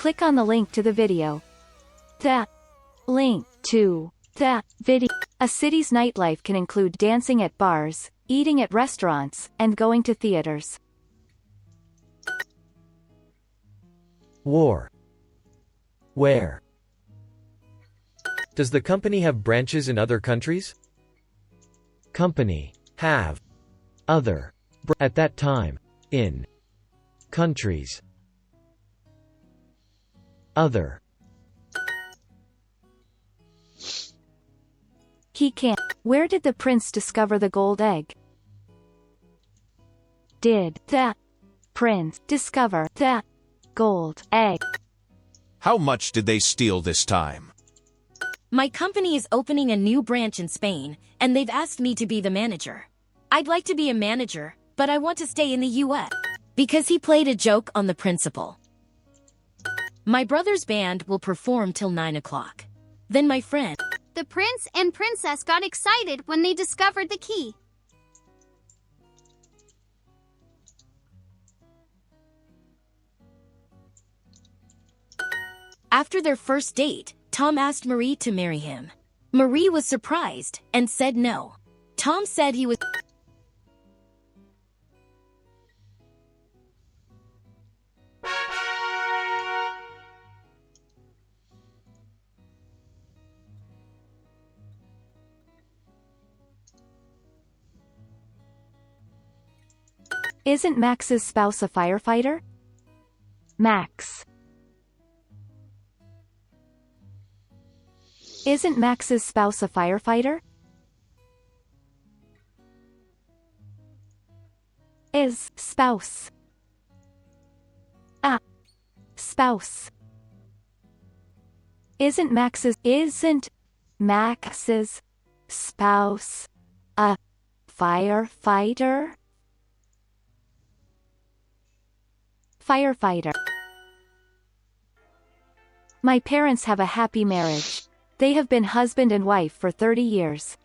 Click on the link to the video. The link to the video. A city's nightlife can include dancing at bars, eating at restaurants, and going to theaters. War. Where? Does the company have branches in other countries? Company. Have. Other. At that time. In. Countries. Other. He can't. Where did the prince discover the gold egg? Did the prince discover the gold egg? How much did they steal this time? My company is opening a new branch in Spain, and they've asked me to be the manager. I'd like to be a manager, but I want to stay in the US. Because he played a joke on the principal. My brother's band will perform till 9 o'clock. Then my friend. The prince and princess got excited when they discovered the key. After their first date, Tom asked Marie to marry him. Marie was surprised and said no. Tom said he was... Isn't Max's spouse a firefighter? Max. Isn't Max's spouse a firefighter? Is spouse. A spouse. Isn't Max's spouse a firefighter? Firefighter. My parents have a happy marriage. They have been husband and wife for 30 years.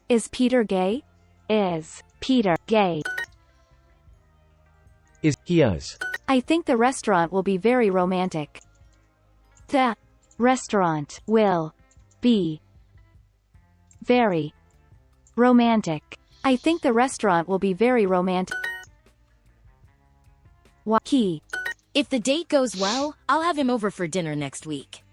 Is Peter gay? Is Peter gay? He is. I think the restaurant will be very romantic. The restaurant will be very romantic. I think the restaurant will be very romantic. He. If the date goes well, I'll have him over for dinner next week.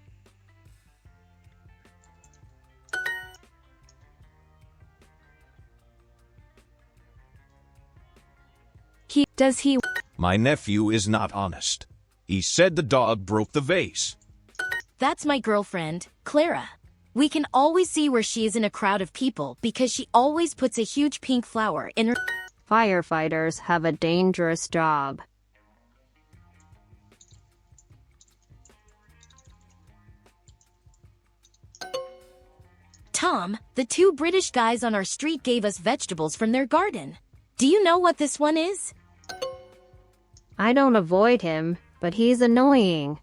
Does he? My nephew is not honest. He said the dog broke the vase. That's my girlfriend, Clara. We can always see where she is in a crowd of people because she always puts a huge pink flower in her... Firefighters have a dangerous job. Tom, the two British guys on our street gave us vegetables from their garden. Do you know what this one is? I don't avoid him, but he's annoying.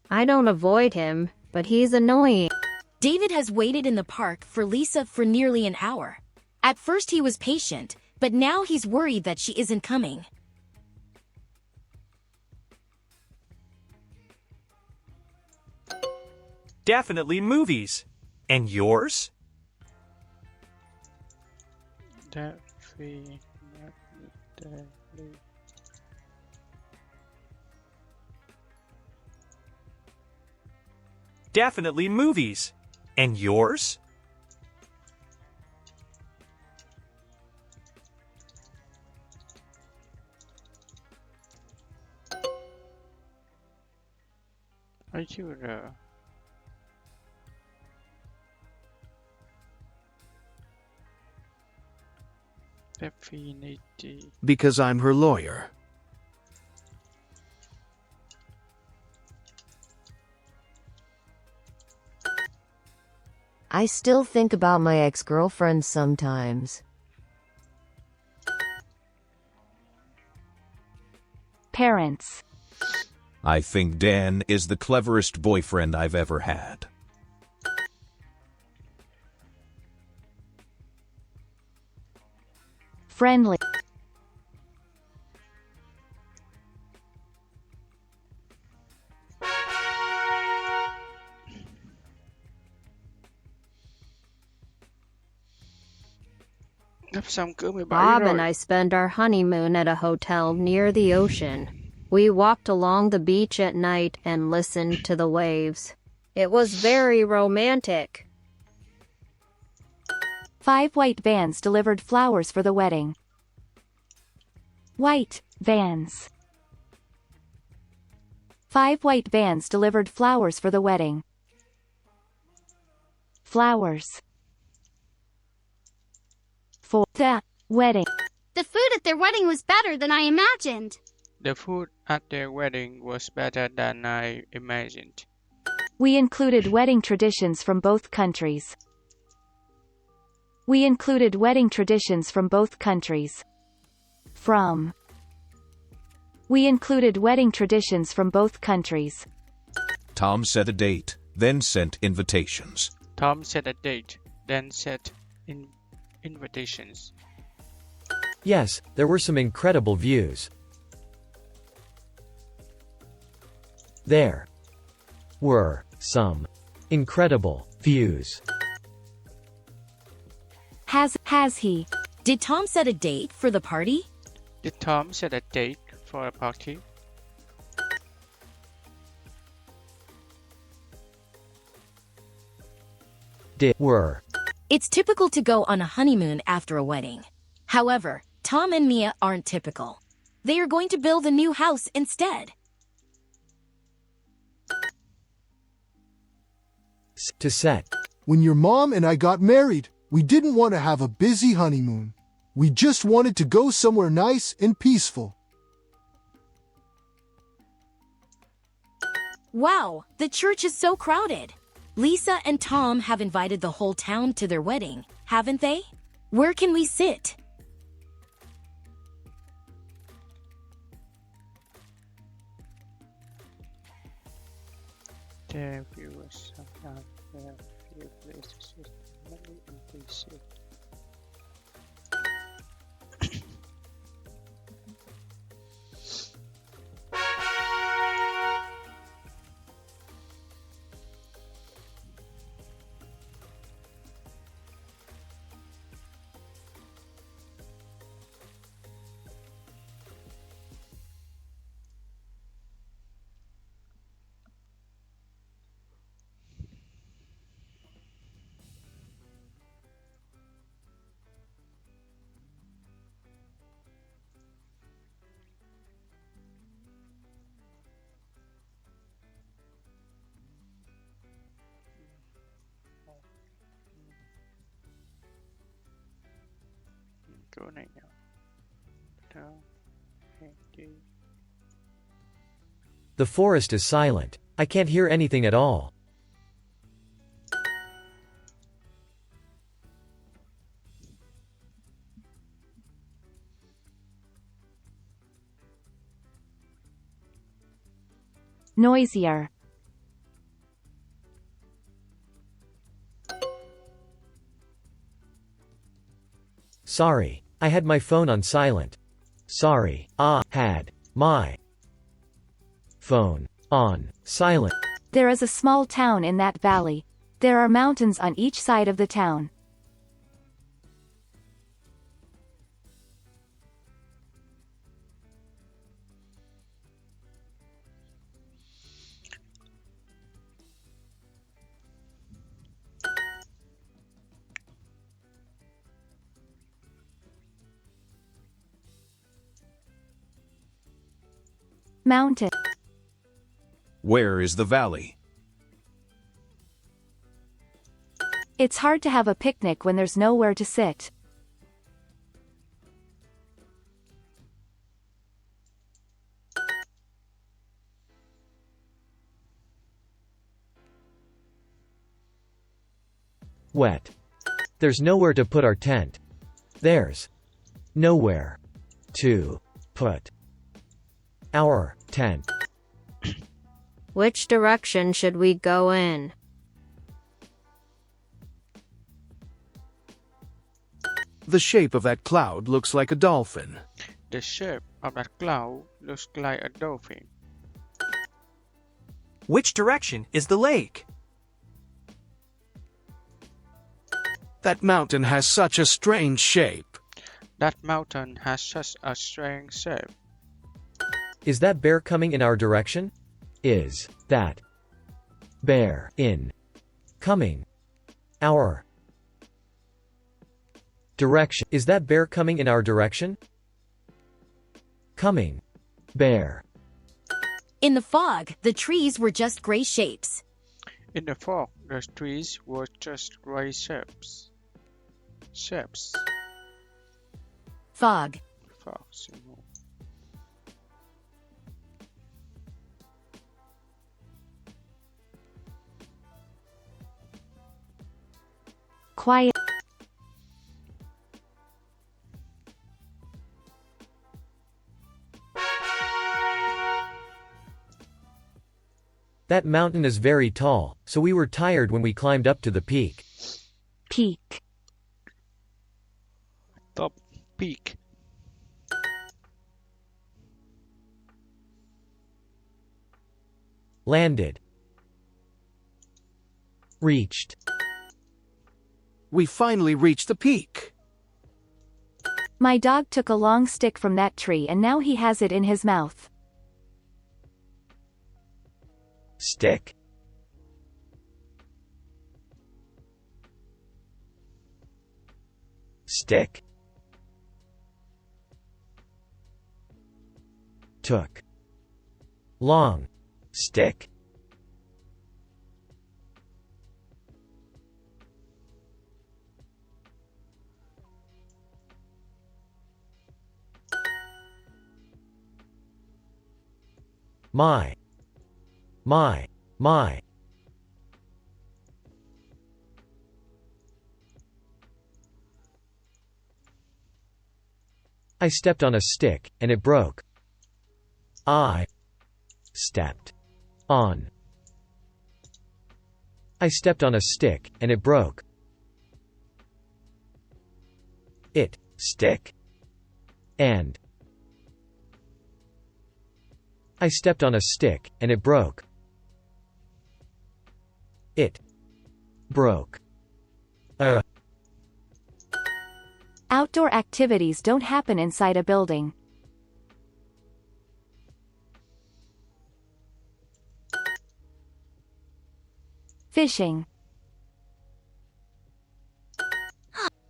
I don't avoid him, but he's annoying. David has waited in the park for Lisa for nearly an hour. At first he was patient, but now he's worried that she isn't coming. Definitely movies. And yours? Definitely. Definitely movies. And yours? Are you there? Definitely. Because I'm her lawyer. I still think about my ex-girlfriend sometimes. Parents. I think Dan is the cleverest boyfriend I've ever had. Friendly. Đáp xong cỡ 17 Bob rồi. and I spent our honeymoon at a hotel near the ocean. We walked along the beach at night and listened to the waves. It was very romantic. 5 white vans delivered flowers for the wedding. White vans. 5 white vans delivered flowers for the wedding. Flowers. For the wedding. The food at their wedding was better than I imagined. The food at their wedding was better than I imagined. We included wedding traditions from both countries. We included wedding traditions from both countries. From. We included wedding traditions from both countries. Tom set a date, then sent invitations. Tom set a date, then sent invitations. Yes, there were some incredible views. There were some incredible views. Has he? Did Tom set a date for the party? Did Tom set a date for a party? Were. It's typical to go on a honeymoon after a wedding. However, Tom and Mia aren't typical. They are going to build a new house instead. To set. When your mom and I got married, we didn't want to have a busy honeymoon. We just wanted to go somewhere nice and peaceful. Wow, the church is so crowded. Lisa and Tom have invited the whole town to their wedding, haven't they? Where can we sit? There viewers have few places many inclusive. Chỗ này nhỉ? Đâu? The forest is silent. I can't hear anything at all. Noisier. Sorry, I had my phone on silent. Sorry, I had my phone on silent. There is a small town in that valley. There are mountains on each side of the town. Mountain. Where is the valley? It's hard to have a picnic when there's nowhere to sit. Wet. There's nowhere to put our tent. There's nowhere to put Hour 10. Which direction should we go in? The shape of that cloud looks like a dolphin. The shape of that cloud looks like a dolphin. Which direction is the lake? That mountain has such a strange shape. That mountain has such a strange shape. Is that bear coming in our direction? Is that bear in coming our direction? Is that bear coming in our direction? Coming. Bear. In the fog, the trees were just gray shapes. In the fog, the trees were just gray shapes. Shapes. Fog. Fog. Simple. Quiet. That mountain is very tall, so we were tired when we climbed up to the peak. Peak. Top. Peak. Landed. Reached. We finally reached the peak. My dog took a long stick from that tree and now he has it in his mouth. Stick. Stick. Took. Long. Stick. My. I stepped on a stick, and it broke. I stepped on. I stepped on a stick, and it broke. It, stick. And. I stepped on a stick, and it broke. It broke. Outdoor activities don't happen inside a building. Fishing.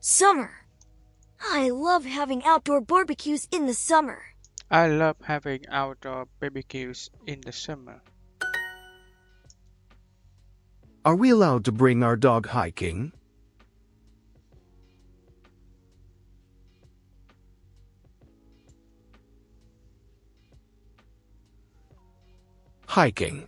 Summer. I love having outdoor barbecues in the summer. I love having outdoor barbecues in the summer. Are we allowed to bring our dog hiking? Hiking.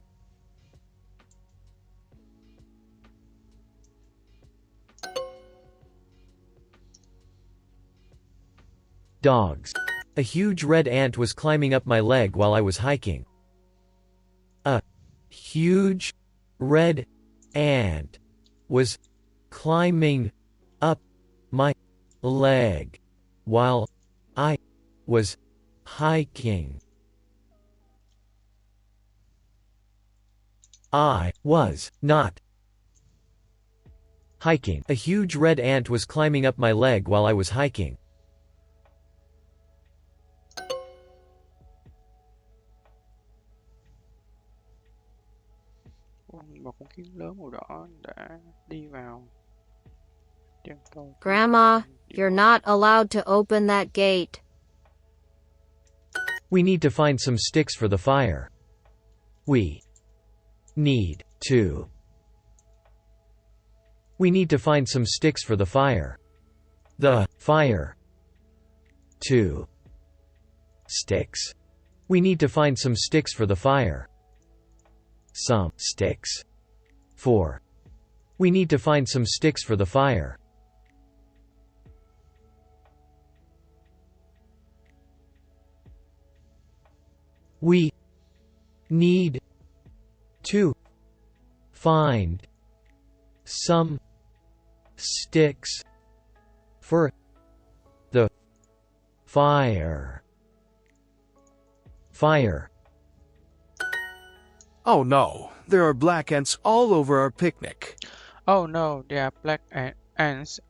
Dogs. A huge red ant was climbing up my leg while I was hiking. A huge red ant was climbing up my leg while I was hiking. I was not hiking. A huge red ant was climbing up my leg while I was hiking. Một con kiến lớn màu đỏ đã đi vào chân cầu. Grandma, you're not allowed to open that gate. We need to find some sticks for the fire. We need to. We need to find some sticks for the fire. The fire. To. Sticks. We need to find some sticks for the fire. Some sticks. For. We need to find some sticks for the fire. We need to find some sticks for the fire. Fire. Oh no, there are black ants all over our picnic. Oh no, there are black ants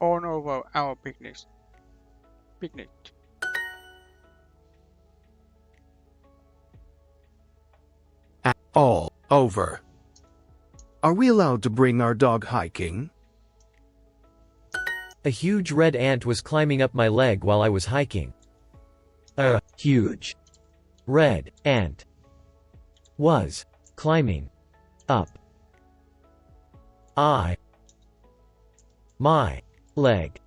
all over our picnic. Picnic. All over. Are we allowed to bring our dog hiking? A huge red ant was climbing up my leg while I was hiking. A huge red ant was climbing up my leg.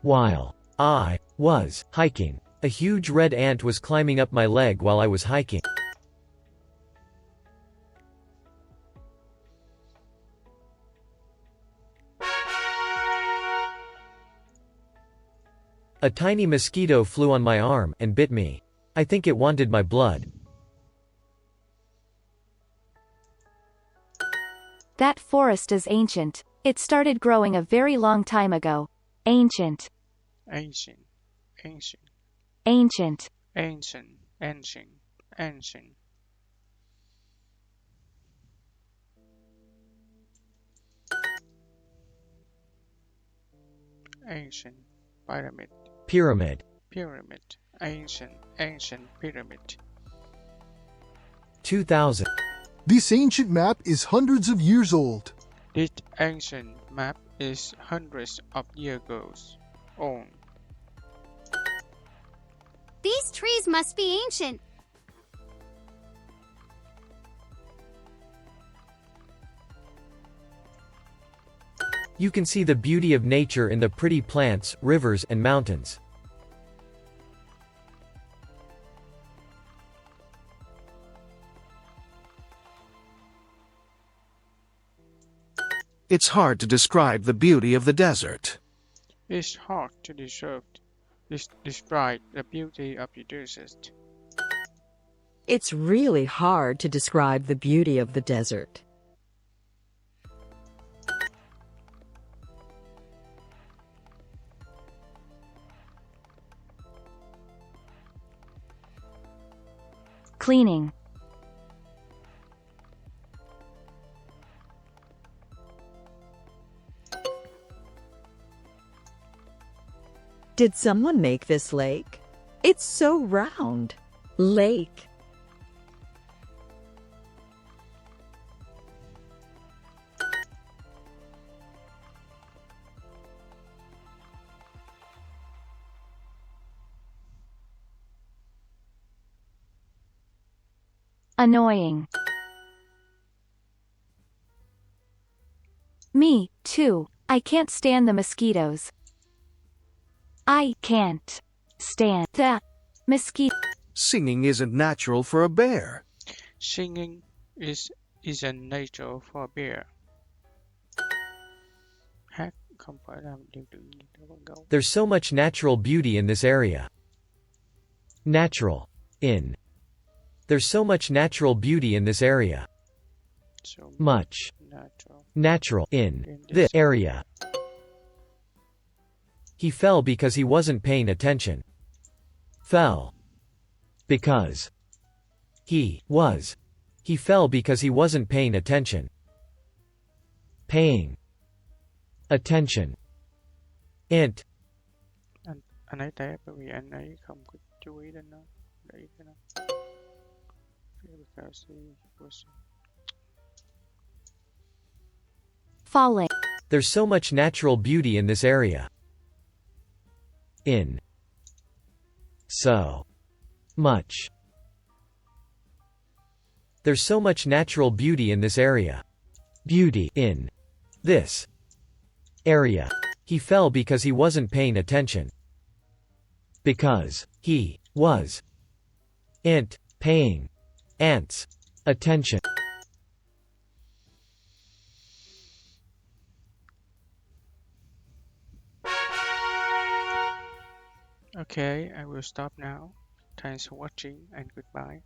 While I was hiking, a huge red ant was climbing up my leg while I was hiking. A tiny mosquito flew on my arm and bit me. I think it wanted my blood. That forest is ancient. It started growing a very long time ago. Ancient. Ancient. Ancient. Ancient. Ancient. Ancient. Ancient. Ancient. Pyramid. Pyramid. Pyramid. Ancient pyramid. 2000. This ancient map is hundreds of years old. This ancient map is hundreds of years old. These trees must be ancient. You can see the beauty of nature in the pretty plants, rivers, and mountains. It's hard to describe the beauty of the desert. It's hard to describe the beauty of the desert. It's really hard to describe the beauty of the desert. Cleaning. Did someone make this lake? It's so round. Lake. Annoying. Me, too. I can't stand the mosquitoes. I can't stand the mosquito. Singing isn't natural for a bear. Singing isn't natural for a bear. Hát không phải là điều tự nhiên cho con gấu. There's so much natural beauty in this area. Natural. In. There's so much natural beauty in this area. So Much. Natural. In. This area. He fell because he wasn't paying attention. Fell. Because. He was. He fell because he wasn't paying attention. Paying. Attention. Int. Anh ấy té bởi vì anh ấy không có chú ý đến nó. Để ý đến nó. Because he was... Falling. There's so much natural beauty in this area. In. So. Much. There's so much natural beauty in this area. Beauty. In. This. Area. He fell because he wasn't paying attention. Because. He. Was. Int. Paying. Ants. Attention. Okay, I will stop now. Thanks for watching and goodbye.